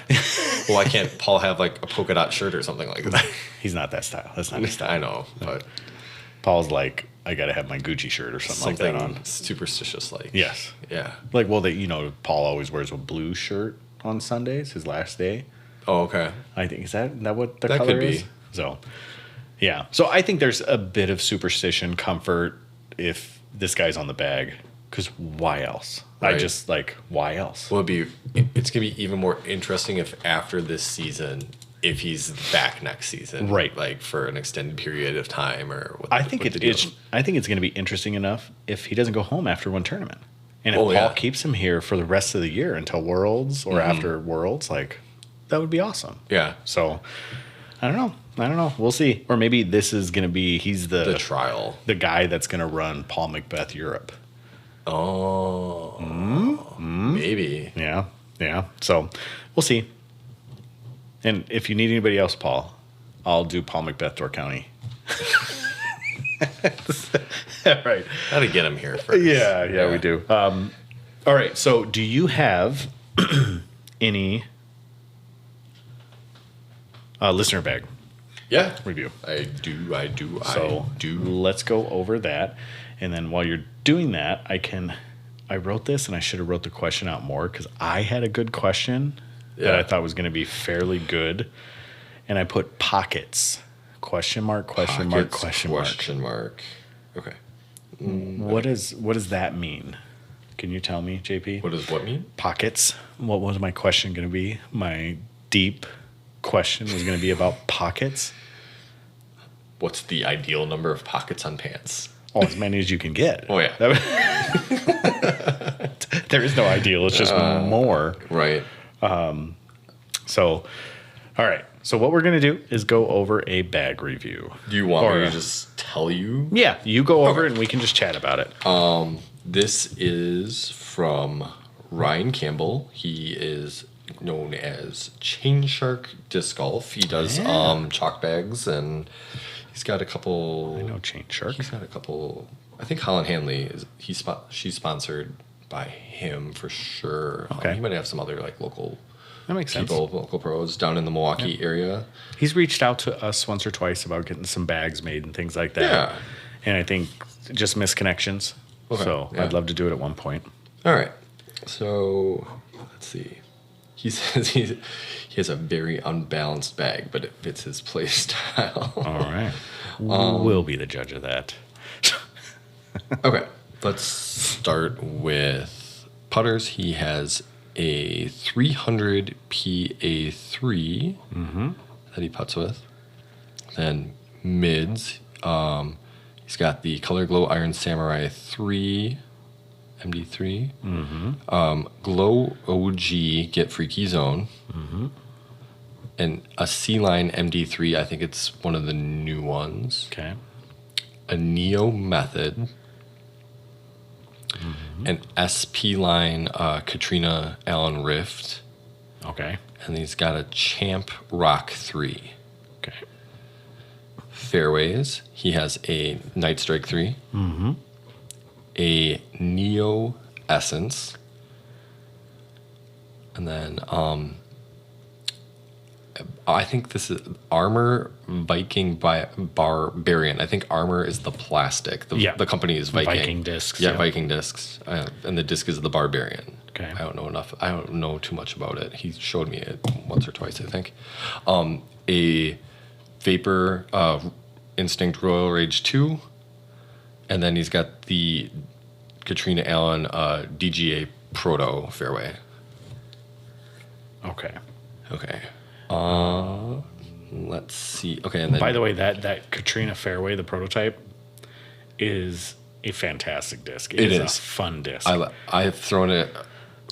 Well, why can't Paul have like a polka dot shirt or something like that? He's not that style. That's not his style. I know, but Paul's like, I got to have my Gucci shirt or something like that on. Superstitious, like. Yes. Yeah. Like, well, Paul always wears a blue shirt on Sundays, his last day. Oh, okay. I think, is that what the That color could be. is? So, yeah. So I think there's a bit of superstition, comfort if this guy's on the bag, because why else? Right. Why else? Well, it's going to be even more interesting if after this season, if he's back next season. Right. Like for an extended period of time or what. I think what the deal is. I think it's going to be interesting enough if he doesn't go home after one tournament. And if Paul keeps him here for the rest of the year until Worlds or after Worlds, like, that would be awesome. Yeah. So, I don't know. We'll see. Or maybe this is going to be, he's the trial. The guy that's going to run Paul McBeth Europe. Oh. Maybe. Yeah. Yeah. So, we'll see. And if you need anybody else, Paul, I'll do Paul McBeth Door County. Right. Gotta get him here first. Yeah, we do. All right. So, do you have any listener bag review? I do. So, let's go over that. And then while you're doing that, I wrote this, and I should have wrote the question out more because I had a good question that I thought was going to be fairly good. And I put pockets. Question mark. Okay. What does that mean? Can you tell me, JP? What does what mean? Pockets. What was my question going to be? My deep question was going to be about pockets. What's the ideal number of pockets on pants? Oh, as many as you can get. Oh, yeah. There is no ideal. It's just more. Right. So, all right. So what we're going to do is go over a bag review. Do you want me to just tell you? Yeah, you go over it and we can just chat about it. This is from Ryan Campbell. He is known as Chainshark Disc Golf. He does chalk bags, and he's got a couple. I know Chainshark. He's got a couple. I think Holland Hanley she's sponsored by him for sure. Okay. He might have some other like local. That makes sense. Local pros down in the Milwaukee area. He's reached out to us once or twice about getting some bags made and things like that. Yeah. And I think just misconnections. Okay, So yeah. I'd love to do it at one point. All right. So let's see. He says he has a very unbalanced bag, but it fits his play style. All right. We'll be the judge of that. Okay. Let's start with putters. He has a 300 PA3 that he putts with. Then mids, he's got the Color Glow Iron Samurai 3 MD3, Glow OG Get Freaky Zone, and a C-Line MD3. I think it's one of the new ones. Okay. A Neo Method. An SP Line Katrina Allen Rift. Okay. And he's got a Champ Rock 3. Okay. Fairways, he has a Night Strike 3. A Neo Essence. And then I think this is Armor Viking Barbarian. I think Armor is the plastic. The company is Viking. Viking discs. Yeah, Viking discs. And the disc is the Barbarian. Okay. I don't know enough. I don't know too much about it. He showed me it once or twice, I think. A Vapor Instinct Royal Rage 2. And then he's got the Katrina Allen DGA Proto fairway. Okay. Okay. Let's see. Okay, and then By the way, that Katrina fairway, the prototype, is a fantastic disc. It is a fun disc. I have thrown it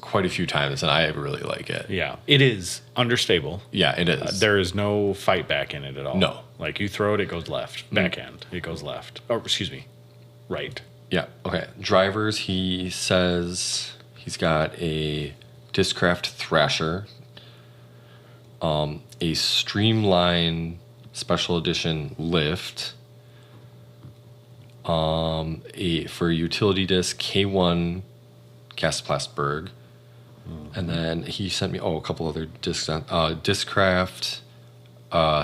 quite a few times, and I really like it. Yeah, it is understable. Yeah, it is. There is no fight back in it at all. No. Like you throw it, it goes left. Backhand, it goes left. Oh, excuse me, right. Yeah. Okay. Drivers. He says he's got a Discraft Thrasher, a Streamline Special Edition Lift, for a utility disc K1 Castplastberg, and then he sent me a couple other discs. Discraft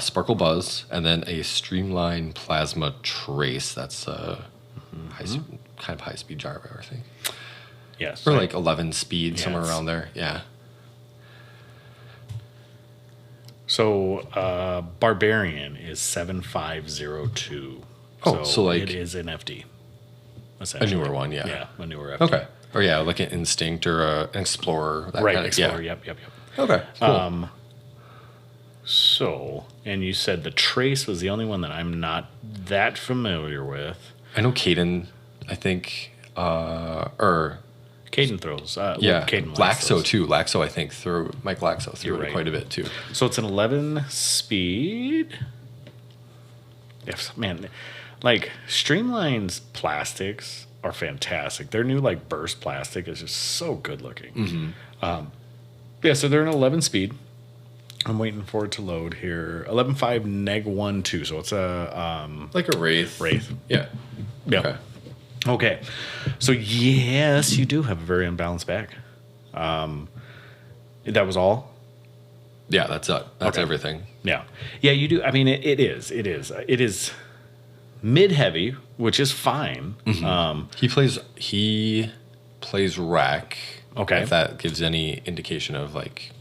Sparkle Buzz, and then a Streamline Plasma Trace. That's kind of high speed driver, I think. Yes. Or like 11 speed, Yeah, somewhere it's- around there. Yeah. So Barbarian is 7502. Oh, so like it is an FD. a Essentially. newer one, yeah. Yeah, a newer FD. Okay. Or yeah, like an Instinct or an Explorer. That Right, kind of, Explorer. Yeah. Yep. Okay. Cool. So, and you said the Trace was the only one that I'm not that familiar with. I know Caden, I think, or Caden throws. yeah, Caden likes Laxo those. too. Laxo, I think, Mike Laxo threw You're it right. quite a bit too. So it's an 11 speed. Yes, man, like Streamline's plastics are fantastic. Their new like burst plastic is just so good looking. Yeah, so they're an 11 speed. I'm waiting for it to load here. 11.5 neg 1.2. So it's a Like a Wraith. Wraith. Yeah. Yeah. Okay. So yes, you do have a very unbalanced back. That was all. Yeah, that's it. That's Okay. everything. Yeah. Yeah, you do. I mean, it is mid heavy, which is fine. He plays rack. Okay. If that gives any indication of like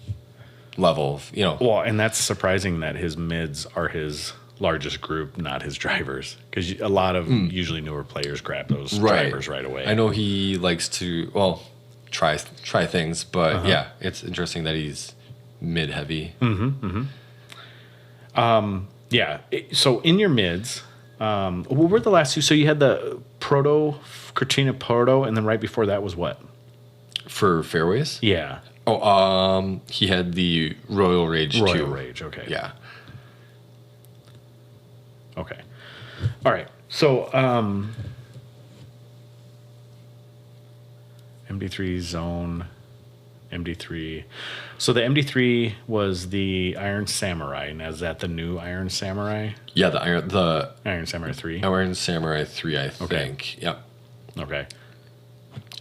level of, Well, and that's surprising that his mids are his largest group, not his drivers, because a lot of usually newer players grab those drivers right away. I know he likes to try things, but yeah, it's interesting that he's mid heavy. Yeah. So in your mids, what were the last two? So you had the Proto, Katrina Proto, and then right before that was what? For fairways? Yeah. He had the Royal Rage too. Royal Rage. Okay. Yeah. Okay. All right. So MD3 Zone, MD3. So the MD3 was the Iron Samurai, and is that the new Iron Samurai? Yeah, the Iron Samurai 3. Iron Samurai 3, I think. Yep. Okay.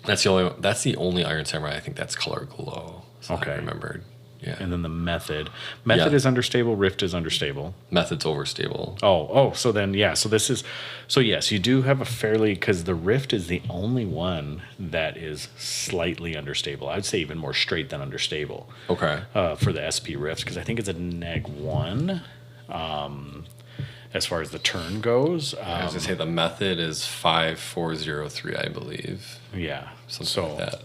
That's the only Iron Samurai I think that's color glow. So Okay. I remembered. Yeah. And then the Method. Method Yeah. is understable. Rift is understable. Method's overstable. Oh, so then, yeah, so yes, you do have a fairly, because the Rift is the only one that is slightly understable. I'd say even more straight than understable Okay. for the SP Rift, because I think it's a neg 1 as far as the turn goes. I was gonna say the Method is 5403, I believe. Yeah, Something like that.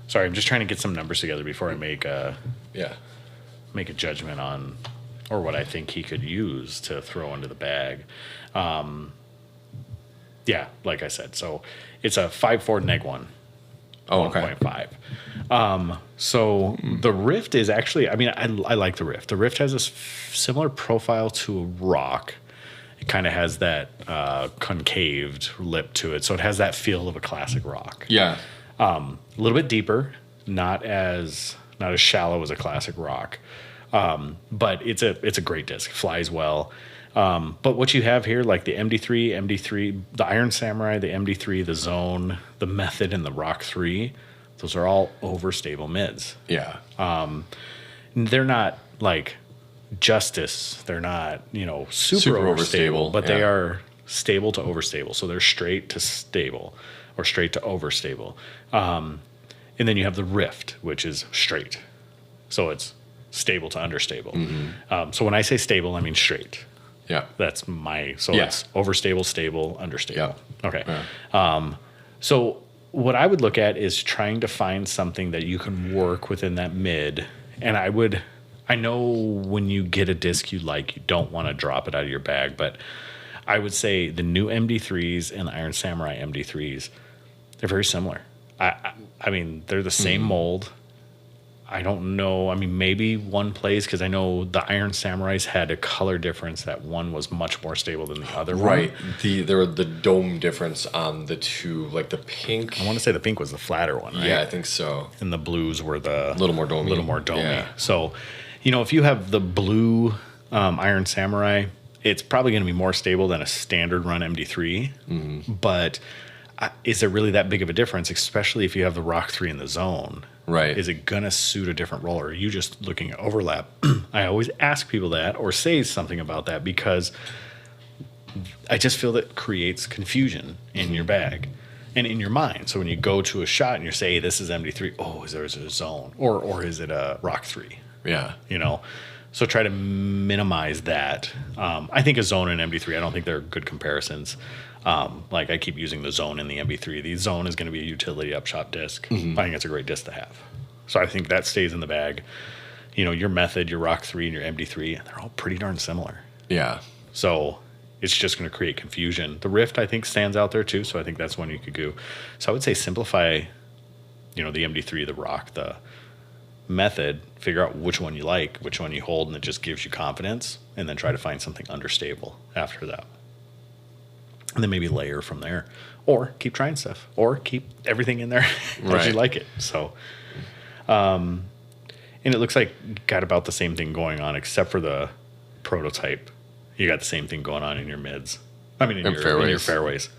Sorry, I'm just trying to get some numbers together before I make a judgment on, or what I think he could use to throw into the bag. Yeah, like I said, so it's a 5.4 neg 1. Oh, okay. 1.5. So the Rift is actually, I mean, I like the Rift. The Rift has this similar profile to a rock. It kind of has that concaved lip to it. So it has that feel of a classic rock. Yeah. A little bit deeper, not as shallow as a classic rock. But it's a great disc. It flies well. But what you have here, like the MD3, the Iron Samurai, the MD3, the Zone, the Method, and the Rock 3, those are all overstable mids. Yeah. They're not like Justice. They're not, super overstable, but they yeah. are stable to overstable. So they're straight to stable or straight to overstable. And then you have the Rift, which is straight. So it's stable to understable. So when I say stable, I mean straight. Yeah. That's my, so Yeah. it's overstable, stable, understable. Yeah. Okay. Yeah. So what I would look at is trying to find something that you can work within that mid And I know when you get a disc you like, you don't want to drop it out of your bag, but I would say the new MD3s and the Iron Samurai MD3s, they're very similar. I mean, they're the same mold. I don't know. I mean, maybe one plays because I know the Iron Samurais had a color difference that one was much more stable than the other one. Right. There were the dome difference on the two, like the pink. I want to say the pink was the flatter one, right? Yeah, I think so. And the blues were the... A little more domey. Yeah. So, if you have the blue Iron Samurai, it's probably going to be more stable than a standard run MD3. Mm-hmm. But is there really that big of a difference, especially if you have the Rock 3 in the zone? Right. Is it going to suit a different roller? Are you just looking at overlap? I always ask people that or say something about that because I just feel that creates confusion in your bag and in your mind. So when you go to a shot and you say, hey, this is MD3, oh, is there a zone? Or is it a Rock 3? Yeah. So try to minimize that. I think a zone and MD3, I don't think they're good comparisons. Like I keep using the zone in the MB3. The zone is going to be a utility upshot disc. I think it's a great disc to have. So I think that stays in the bag. Your Method, your Rock 3, and your MD3, they're all pretty darn similar. Yeah. So it's just going to create confusion. The Rift, I think, stands out there too. So I think that's one you could go. So I would say simplify, the MD3, the Rock, the Method, figure out which one you like, which one you hold, and it just gives you confidence. And then try to find something understable after that. And then maybe layer from there, or keep trying stuff, or keep everything in there as you like it. So, and it looks like you got about the same thing going on, except for the prototype. You got the same thing going on in your mids. I mean, in your fairways.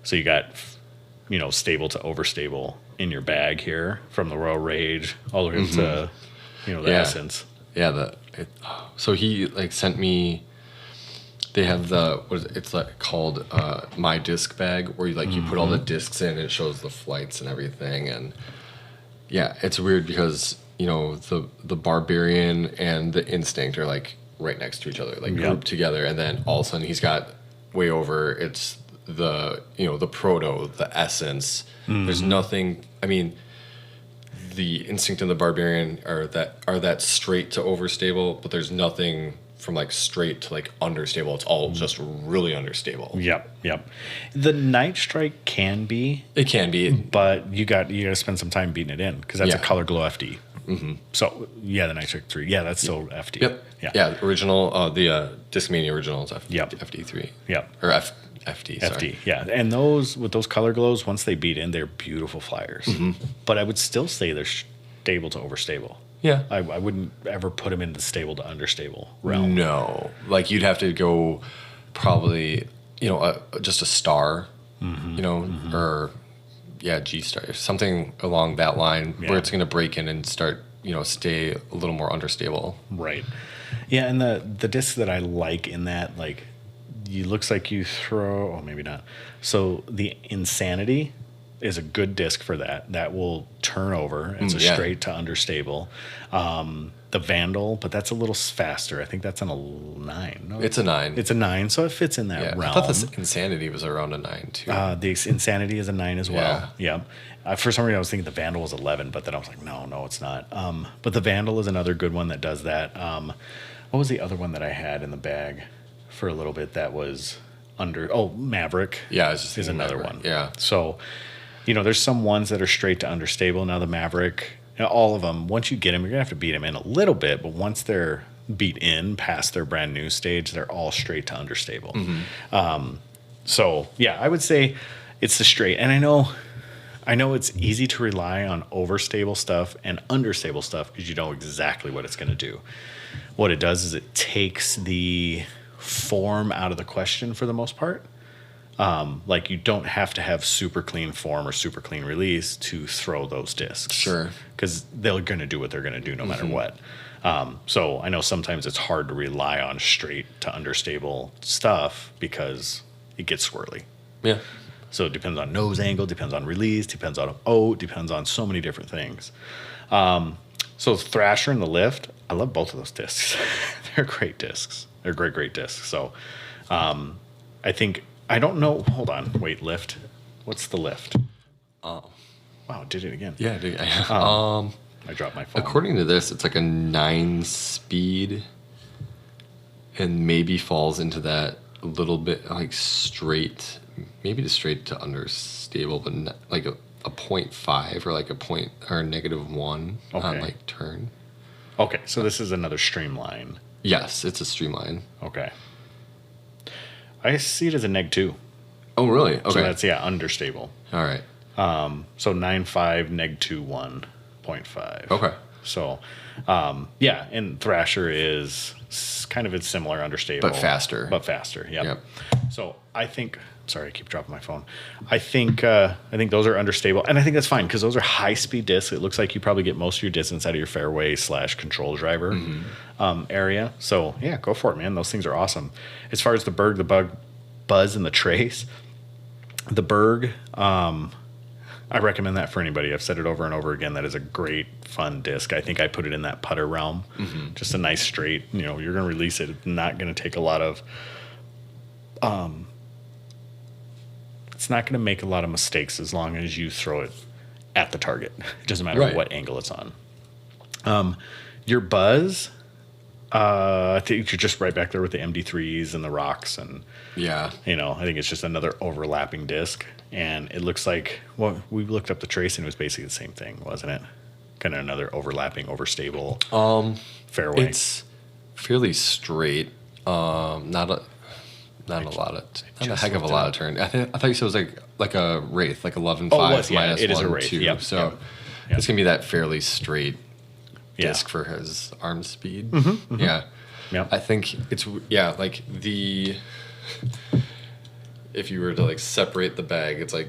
So you got, stable to overstable in your bag here, from the Royal Rage all the way to, the Essence. Yeah. So he sent me. They have it's called My Disc Bag, where you put all the discs in and it shows the flights and everything. And yeah, it's weird because the Barbarian and the Instinct are right next to each other, grouped together, and then all of a sudden he's got way over. It's the the Proto, the Essence. There's nothing. I mean, the Instinct and the Barbarian are that straight to overstable, but there's nothing from straight to understable. It's all just really understable. Yep. The Night Strike can be. It can be, but you got to spend some time beating it in because that's a Color Glow FD. Mm-hmm. So the Night Strike 3, that's still FD. Yep. Yeah. Original. The Discmania original is FD3. Yep. Or FD. Sorry. FD. Yeah, and those with those Color Glows, once they beat in, they're beautiful flyers. Mm-hmm. But I would still say they're stable to overstable. Yeah. I wouldn't ever put them in the stable to understable realm. No. You'd have to go probably, just a star, or, G star, something along that line where it's going to break in and start, stay a little more understable. Right. Yeah, and the discs that I like in that, it looks like you throw, oh, maybe not. So the Insanity is a good disc for that. That will turn over. It's a straight to understable. The Vandal, but that's a little faster. I think that's on a 9. No, it's a 9. It's a 9, so it fits in that realm. I thought the Insanity was around a 9 too. The Insanity is a 9 as well. Yeah. For some reason, I was thinking the Vandal was 11, but then I was like, no, it's not. But the Vandal is another good one that does that. What was the other one that I had in the bag for a little bit that was under? Oh, Maverick. Yeah, is another Maverick. one. Yeah. So, there's some ones that are straight to understable. Now the Maverick, all of them, once you get them, you're going to have to beat them in a little bit, but once they're beat in past their brand new stage, they're all straight to understable. Mm-hmm. So, I would say it's the straight. And I know it's easy to rely on overstable stuff and understable stuff because you know exactly what it's going to do. What it does is it takes the form out of the question for the most part. You don't have to have super clean form or super clean release to throw those discs. Sure. Because they're going to do what they're going to do no matter what. So I know sometimes it's hard to rely on straight to understable stuff because it gets swirly. Yeah. So it depends on nose angle, depends on release, depends on depends on so many different things. So Thrasher and the Lift, I love both of those discs. They're great discs. They're great discs. So I think... I don't know. Hold on. Wait, Lift. What's the Lift? Oh. Wow, did it again. Yeah. I dropped my phone. According to this, it's like a 9-speed, and maybe falls into that a little bit like straight, maybe just straight to understable, but not, like a 0.5 or like a point or a -1 on like turn. Okay, so this is another streamline. Yes, it's a streamline. Okay. I see it as a -2. Oh, really? Okay. So that's, understable. All right. So 9.5, -2, 1.5. Okay. So, and Thrasher is kind of it's similar, understable. But faster. Yep. So I think, sorry, I keep dropping my phone. I think those are understable, and I think that's fine because those are high-speed discs. It looks like you probably get most of your distance out of your fairway / control driver area. So, yeah, go for it, man. Those things are awesome. As far as the Berg, the Buzz, and the Trace, the Berg, I recommend that for anybody. I've said it over and over again. That is a great, fun disc. I think I put it in that putter realm. Just a nice straight. You're going to release it. It's not going to take a lot of. It's not going to make a lot of mistakes as long as you throw it at the target. It doesn't matter what angle it's on. Your Buzz, I think you're just right back there with the MD3s and the rocks, and I think it's just another overlapping disc. And it looks like, well, we looked up the Trace, and it was basically the same thing, wasn't it? Kind of another overlapping, overstable fairway. It's fairly straight. Not a heck of a lot of turn. I thought you said it was like a Wraith, like 11.5 minus it is 1, a Wraith. 2. Yep. So it's gonna be that fairly straight disc for his arm speed. Yeah. I think it's like the. If you were to like separate the bag, it's like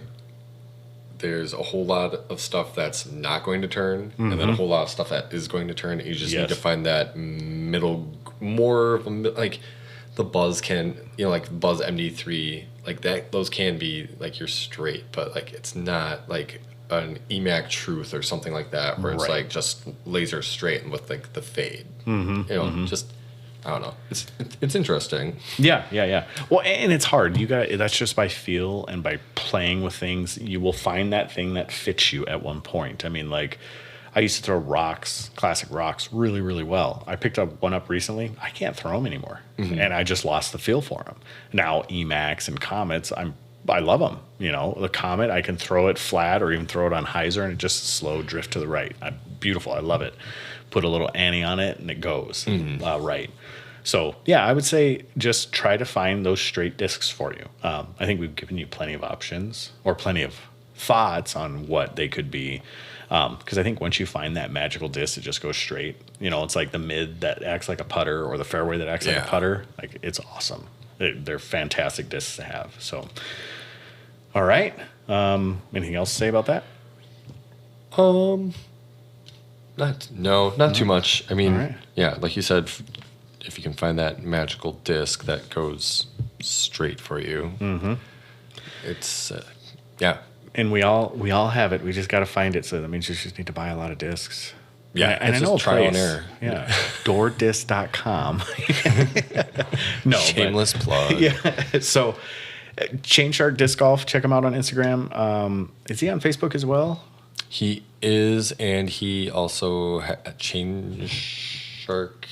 there's a whole lot of stuff that's not going to turn, and then a whole lot of stuff that is going to turn. And you just need to find that middle, more of a, like the Buzz can, like Buzz MD3, like that. Those can be like you're straight, but like it's not like an EMAC Truth or something like that, where it's like just laser straight and with like the fade. Just. I don't know. It's interesting. Yeah. Well, and it's hard. That's just by feel and by playing with things. You will find that thing that fits you at one point. I mean, like, I used to throw rocks, classic rocks, really, really well. I picked up one up recently. I can't throw them anymore, and I just lost the feel for them. Now Emacs and Comets, I love them. The Comet, I can throw it flat or even throw it on hyzer, and it just slow drift to the right. Beautiful. I love it. Put a little Annie on it, and it goes right. So, I would say just try to find those straight discs for you. I think we've given you plenty of options or plenty of thoughts on what they could be. Because I think once you find that magical disc, it just goes straight. It's like the mid that acts like a putter or the fairway that acts like a putter. Like, it's awesome. They're fantastic discs to have. So, all right. Anything else to say about that? Not too much. I mean, like you said, if you can find that magical disc that goes straight for you, it's And we all have it. We just got to find it. So that means you just need to buy a lot of discs. Yeah, and I know trial and error. Yeah, doordisc.com. No, shameless plug. Yeah. So, Chainshark Disc Golf. Check him out on Instagram. Is he on Facebook as well? He is, and he also Chainshark.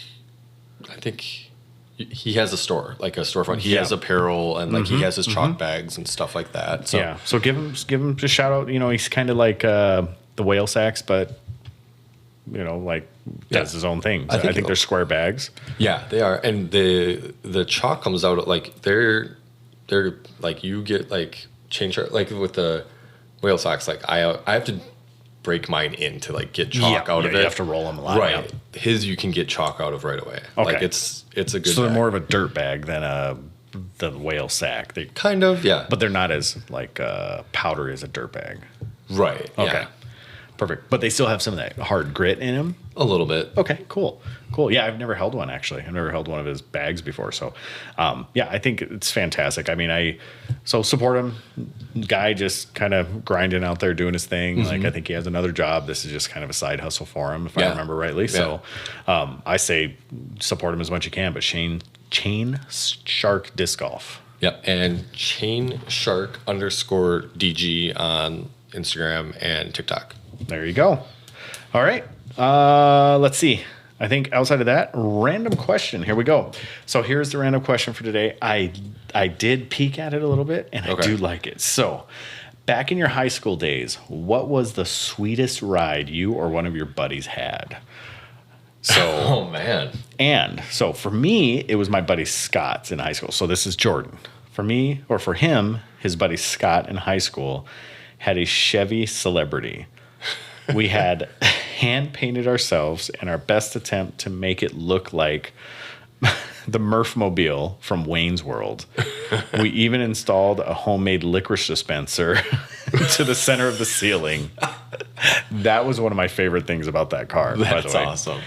I think he has a store, like a storefront. He has apparel, and like he has his chalk bags and stuff like that. So so give him a shout out. He's kind of like the whale sacks, but like does his own thing. I think they're square bags. Yeah, they are, and the chalk comes out like they're like you get like Chainshark, like with the whale socks. Like I have to break mine in to like get chalk out of it. You have to roll them a lot. Right. His you can get chalk out of right away. Okay. Like it's a good So they're bag. more of a dirt bag than the whale sack. They kind of, but they're not as like powder as a dirt bag. Right. Okay. Yeah. Perfect. But they still have some of that hard grit in them. A little bit. Okay, cool. Yeah, I've never held one, actually. I've never held one of his bags before. So, I think it's fantastic. I mean, so support him. Guy just kind of grinding out there doing his thing. Like, I think he has another job. This is just kind of a side hustle for him, if I remember rightly. So, I say support him as much as you can. But Chainshark Disc Golf. Yep, and Chainshark_DG on Instagram and TikTok. There you go. All right. Let's see. I think outside of that, random question. Here we go. So here's the random question for today. I did peek at it a little bit, and I do like it. So back in your high school days, what was the sweetest ride you or one of your buddies had? So, oh, man. And so for me, it was my buddy Scott's in high school. So this is Jordan. For me, or for him, his buddy Scott in high school had a Chevy Celebrity. We had hand painted ourselves in our best attempt to make it look like the Murph-mobile from Wayne's World. We even installed a homemade licorice dispenser to the center of the ceiling. That was one of my favorite things about that car, by the way. That's awesome.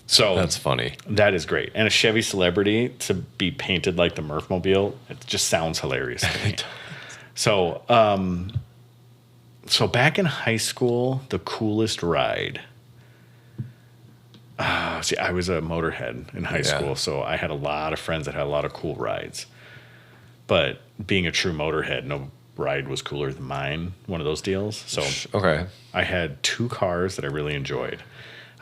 So that's funny. That is great. And a Chevy Celebrity to be painted like the Murph-mobile, it just sounds hilarious to me. So, so back in high school, the coolest ride. See, I was a motorhead in high school, so I had a lot of friends that had a lot of cool rides. But being a true motorhead, no ride was cooler than mine, one of those deals. So I had two cars that I really enjoyed.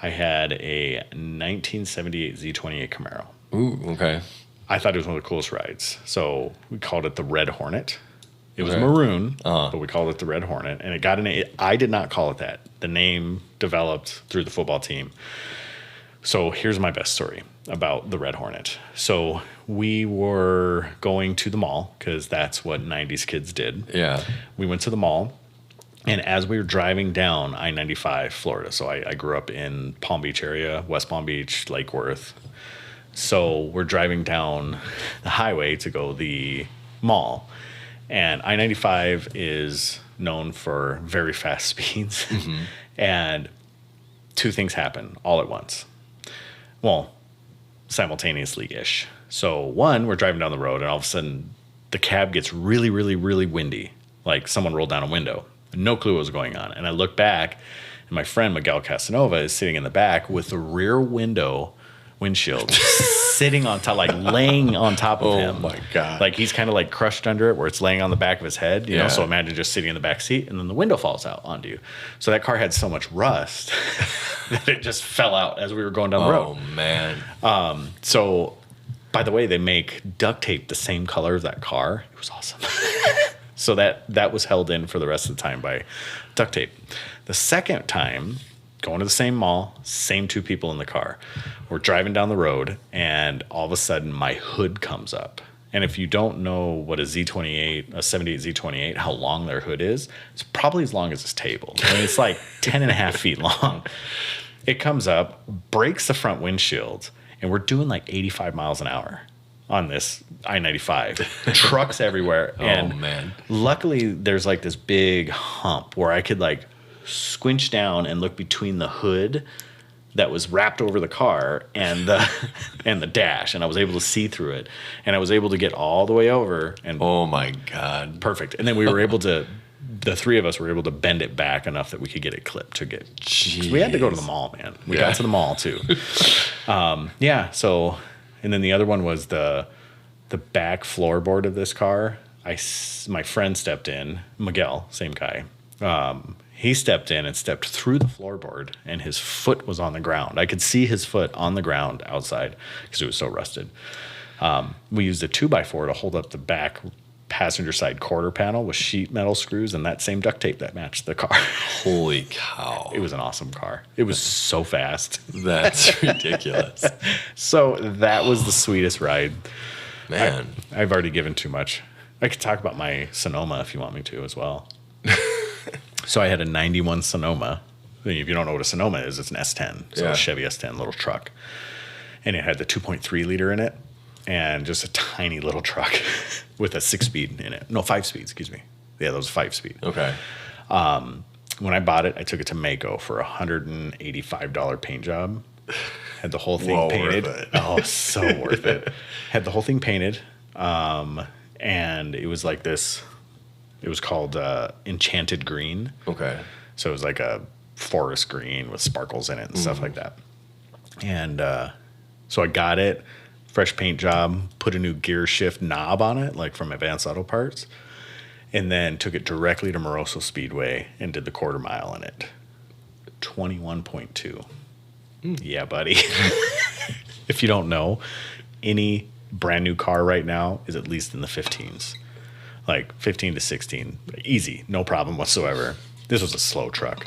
I had a 1978 Z28 Camaro. Ooh, okay. I thought it was one of the coolest rides. So we called it the Red Hornet. It was maroon, but we called it the Red Hornet. And it got I did not call it that. The name developed through the football team. So here's my best story about the Red Hornet. So we were going to the mall because that's what 90s kids did. Yeah. We went to the mall. And as we were driving down I-95, Florida, so I grew up in Palm Beach area, West Palm Beach, Lake Worth. So we're driving down the highway to go to the mall. And I-95 is known for very fast speeds. Mm-hmm. And two things happen all at once. Well, simultaneously-ish. So one, we're driving down the road, and all of a sudden, the cab gets really, really, really windy. Like someone rolled down a window. No clue what was going on. And I look back, and my friend Miguel Casanova is sitting in the back with the rear windshield sitting on top, like laying on top of him. Oh, my God. Like he's kind of like crushed under it where it's laying on the back of his head. You know, so imagine just sitting in the back seat, and then the window falls out onto you. So that car had so much rust that it just fell out as we were going down the road. Oh, man. So, by the way, they make duct tape the same color of that car. It was awesome. So that was held in for the rest of the time by duct tape. The second time, going to the same mall, same two people in the car. We're driving down the road, and all of a sudden, my hood comes up. And if you don't know what a 78 Z28, how long their hood is, it's probably as long as this table. I mean, it's like 10 and a half feet long. It comes up, breaks the front windshield, and we're doing like 85 miles an hour on this I-95. Trucks everywhere. And man. Luckily, there's like this big hump where I could like squinch down and look between the hood that was wrapped over the car and the dash, and I was able to see through it, and I was able to get all the way over. And oh my God, perfect! And then we were able to, the three of us were able to bend it back enough that we could get it clipped to get. We had to go to the mall, man. We got to the mall too. So, and then the other one was the back floorboard of this car. My friend stepped in, Miguel, same guy. He stepped in and stepped through the floorboard, and his foot was on the ground. I could see his foot on the ground outside because it was so rusted. We used a 2x4 to hold up the back passenger side quarter panel with sheet metal screws and that same duct tape that matched the car. Holy cow. It was an awesome car. It was so fast. That's ridiculous. So that was the sweetest ride. Man. I've already given too much. I could talk about my Sonoma if you want me to as well. So I had a 91 Sonoma. If you don't know what a Sonoma is, it's an S10. So a Chevy S10 little truck. And it had the 2.3 liter in it and just a tiny little truck with a 6-speed in it. No, 5-speed, excuse me. Yeah, that was 5-speed. Okay. When I bought it, I took it to Mako for a $185 paint job. Had the whole thing painted. Worth it. Oh, so worth it. Had the whole thing painted. And it was like this. It was called Enchanted Green. Okay. So it was like a forest green with sparkles in it and stuff like that. And so I got it, fresh paint job, put a new gear shift knob on it, like from Advanced Auto Parts, and then took it directly to Moroso Speedway and did the quarter mile in it. 21.2. Yeah, buddy. If you don't know, any brand new car right now is at least in the 15s. Like 15 to 16. Easy. No problem whatsoever. This was a slow truck.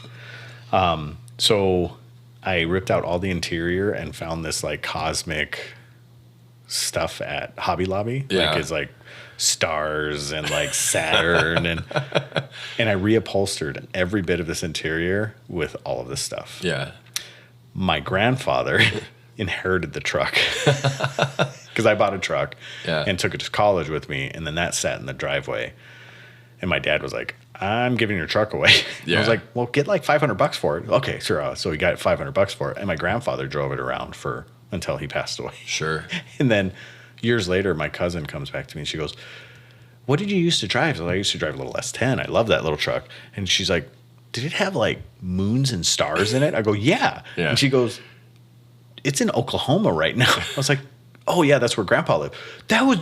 So I ripped out all the interior and found this like cosmic stuff at Hobby Lobby. Yeah. Like it's like stars and like Saturn and I reupholstered every bit of this interior with all of this stuff. Yeah. My grandfather inherited the truck because I bought a truck and took it to college with me, and then that sat in the driveway. And my dad was like, "I'm giving your truck away." I was like, "Well, get like $500 for it." Okay, sure. So he got $500 for it, and my grandfather drove it around until he passed away. Sure. And then years later, my cousin comes back to me and she goes, "What did you used to drive?" I used to drive a little S10. I love that little truck. And she's like, "Did it have like moons and stars in it?" I go, yeah. And she goes, "It's in Oklahoma right now." I was like, "Oh yeah, that's where Grandpa lived."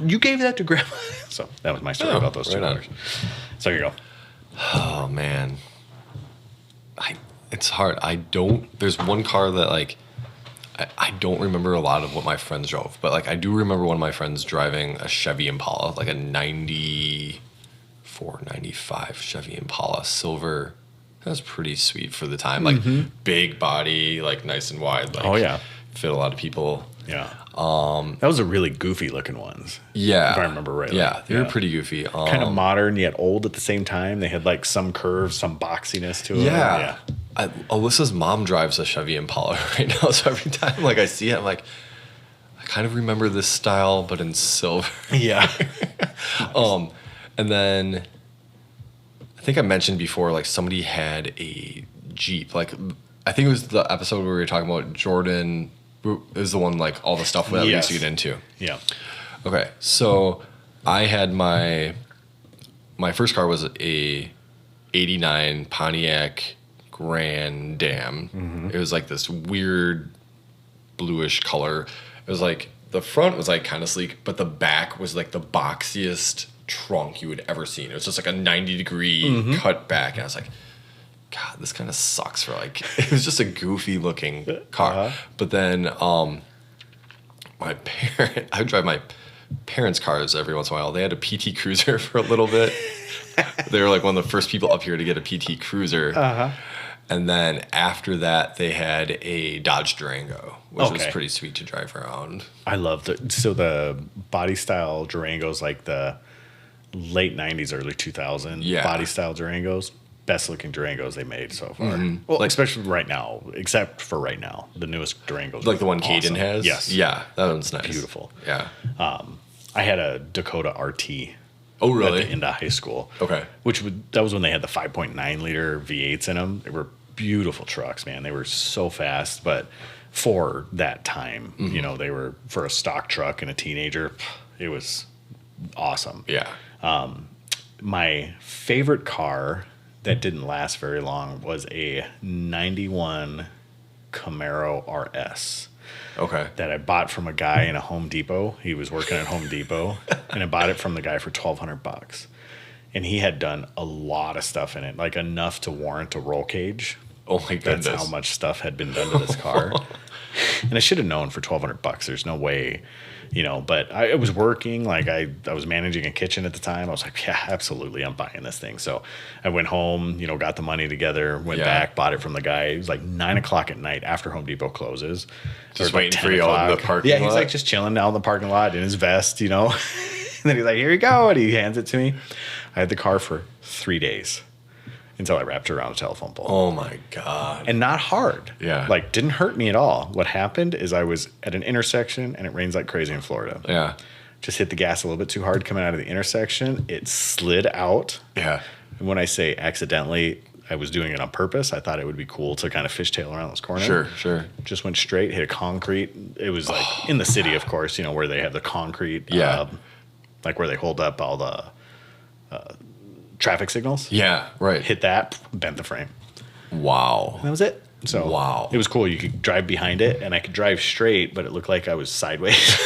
You gave that to Grandpa. So that was my story about those two cars. So here you go. Oh man, it's hard. There's one car that like I don't remember a lot of what my friends drove, but like I do remember one of my friends driving a Chevy Impala, like a 94, 95 Chevy Impala, silver. That was pretty sweet for the time. Like big body, like nice and wide. Like, fit a lot of people. Yeah. That was a really goofy looking ones. Yeah. If I remember right. Yeah, they were pretty goofy. Kind of modern yet old at the same time. They had like some curves, some boxiness to them. Yeah. Alyssa's mom drives a Chevy Impala right now, so every time like I see it, I'm like, I kind of remember this style, but in silver. Yeah. And then I think I mentioned before, like somebody had a Jeep. Like I think it was the episode where we were talking about Jordan is the one like all the stuff that we used to get into. Yeah. Okay, so I had my first car was a '89 Pontiac Grand Am. It was like this weird bluish color. It was like the front was like kind of sleek, but the back was like the boxiest trunk you would ever seen. It was just like a 90-degree cut back, and I was like, God, this kind of sucks for like, it was just a goofy looking car. But then I would drive my parents' cars every once in a while. They had a PT Cruiser for a little bit. They were like one of the first people up here to get a PT Cruiser. And then after that, they had a Dodge Durango, which was pretty sweet to drive around. I loved it. So the body style Durangos, like the late 90s, early 2000s body style Durangos. Best looking Durangos they made so far. Well, like, especially right now, except for right now, the newest Durangos. Like the one Caden has? Yes. Yeah, that one's nice. Beautiful. Yeah. I had a Dakota RT. Oh, really? At the end of high school. Okay. That was when they had the 5.9 liter V8s in them. They were beautiful trucks, man. They were so fast, but for that time, you know, they were, for a stock truck and a teenager, it was awesome. Yeah. My favorite car that didn't last very long was a 91 Camaro RS. Okay. That I bought from a guy in a Home Depot. He was working at Home Depot, and I bought it from the guy for $1,200. And he had done a lot of stuff in it, like enough to warrant a roll cage. Oh my goodness. That's how much stuff had been done to this car. And I should have known for $1,200. There's no way, you know, but I was working, like I was managing a kitchen at the time. I was like, yeah, absolutely, I'm buying this thing. So I went home, you know, got the money together, went back, bought it from the guy. It was like 9 o'clock at night after Home Depot closes. Just waiting for you all in the parking lot. Yeah, he's like just chilling down in the parking lot in his vest, you know. And then he's like, here you go. And he hands it to me. I had the car for 3 days until I wrapped it around a telephone pole. Oh my God. And not hard. Yeah. Like, didn't hurt me at all. What happened is I was at an intersection, and it rains like crazy in Florida. Yeah. Just hit the gas a little bit too hard coming out of the intersection. It slid out. Yeah. And when I say accidentally, I was doing it on purpose. I thought it would be cool to kind of fishtail around those corners. Sure. Just went straight, hit a concrete. It was like in the city, of course, you know, where they have the concrete. Yeah. Like where they hold up all the traffic signals. Yeah, right. Hit that, bent the frame. Wow. And that was it. So wow. It was cool. You could drive behind it, and I could drive straight, but it looked like I was sideways.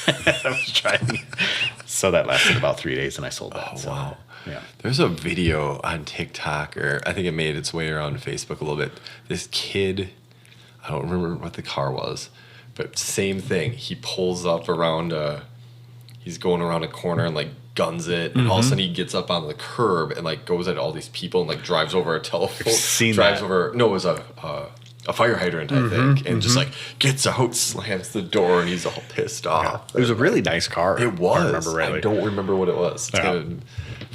I was driving So that lasted about 3 days, and I sold that. Oh, wow. Yeah. There's a video on TikTok, or I think it made its way around Facebook a little bit. This kid, I don't remember what the car was, but same thing. He pulls up around he's going around a corner and like guns it, and all of a sudden he gets up on the curb and like goes at all these people and like drives over a telephone. Drives over. No, it was a fire hydrant, I think, and just like gets out, slams the door, and he's all pissed off. Yeah. It was a really nice car. It was. I remember rightly. I don't remember what it was. Yeah.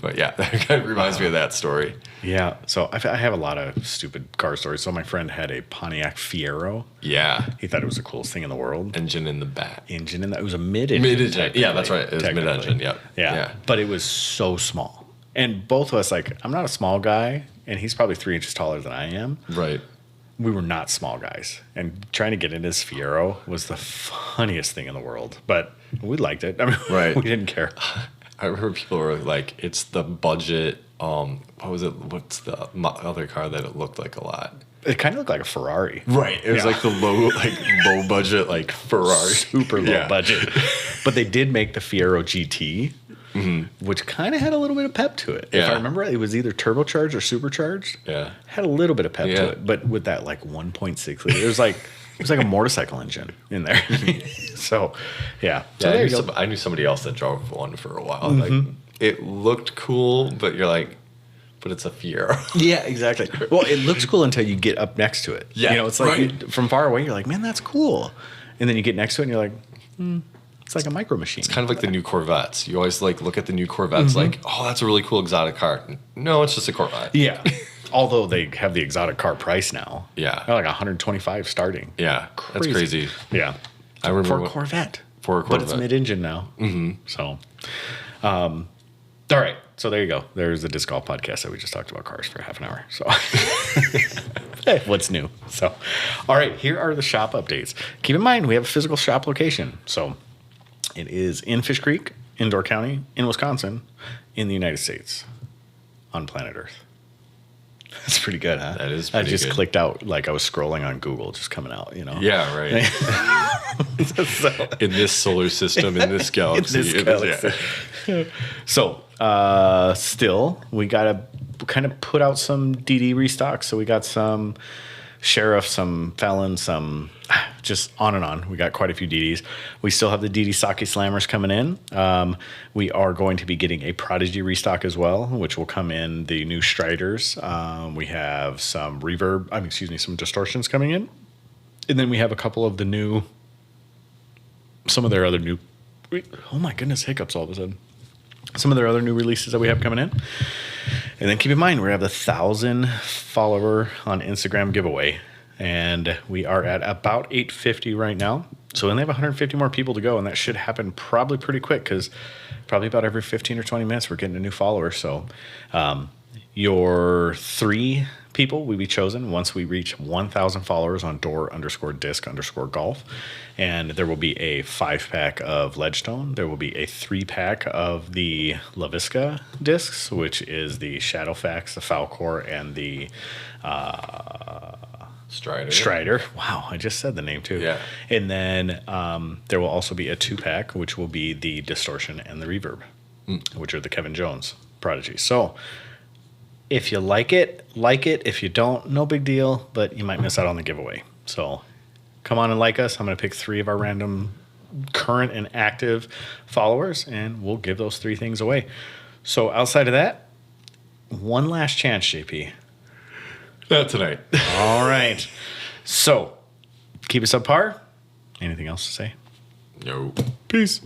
But yeah, that kind of reminds me of that story. Yeah. So I have a lot of stupid car stories. So my friend had a Pontiac Fiero. Yeah. He thought it was the coolest thing in the world. Engine in the back. Engine in that. It was a mid-engine. Mid-engine. Yeah, that's right. It was mid-engine. Yep. Yeah. But it was so small. And both of us, like, I'm not a small guy, and he's probably 3 inches taller than I am. Right. We were not small guys. And trying to get in his Fiero was the funniest thing in the world. But we liked it. I mean, right. We didn't care. I remember people were like, it's the budget. What was it? What's the other car that it looked like a lot? It kind of looked like a Ferrari. Right. It was like the low budget, like Ferrari. Super low budget. But they did make the Fiero GT, which kind of had a little bit of pep to it. If I remember right, it was either turbocharged or supercharged. Yeah. Had a little bit of pep to it. But with that like 1.6 liter, it was like a motorcycle engine in there. So, yeah. So I knew somebody else that drove one for a while. Like, it looked cool, but you're like, but it's a Fiero. Yeah, exactly. Well, it looks cool until you get up next to it. Yeah, you know, it's like from far away, you're like, man, that's cool. And then you get next to it and you're like, it's like a micro machine. It's kind of like the new Corvettes. You always like look at the new Corvettes like, oh, that's a really cool exotic car. No, it's just a Corvette. Yeah. Although they have the exotic car price now. Yeah. They're like 125 starting. Yeah. That's crazy. Yeah. I remember For a Corvette. But it's mid-engine now. So, all right. So there you go. There's the disc golf podcast that we just talked about cars for half an hour. So hey, what's new? So, all right, here are the shop updates. Keep in mind, we have a physical shop location. So it is in Fish Creek, in Door County, in Wisconsin, in the United States, on planet Earth. That's pretty good, huh? That is pretty I just good. clicked out, like I was scrolling on Google, just coming out, you know? Yeah, right. So, in this solar system, in this galaxy. So, still, we got to kind of put out some DD restock. So we got some Sheriff, some Felon, some just on and on. We got quite a few DDs. We still have the DD Sake Slammers coming in. We are going to be getting a Prodigy restock as well, which will come in the new Striders. We have some some distortions coming in. And then we have a couple of some of their other new, oh my goodness, hiccups all of a sudden. Some of their other new releases that we have coming in. And then keep in mind, we have the 1,000 follower on Instagram giveaway. And we are at about 850 right now. So we only have 150 more people to go. And that should happen probably pretty quick because probably about every 15 or 20 minutes we're getting a new follower. So your 3 people will be chosen once we reach 1,000 followers on door_disc_golf. And there will be a 5-pack of Ledgestone. There will be a 3-pack of the LaVisca discs, which is the Shadowfax, the Falcor, and the Strider. Wow, I just said the name too. Yeah. And then there will also be a 2-pack, which will be the Distortion and the Reverb, which are the Kevin Jones Prodigy. So if you like it, like it. If you don't, no big deal, but you might miss out on the giveaway. So come on and like us. I'm going to pick 3 of our random current and active followers, and we'll give those 3 things away. So outside of that, one last chance, JP. Not tonight. All right. So keep us up par. Anything else to say? No. Peace.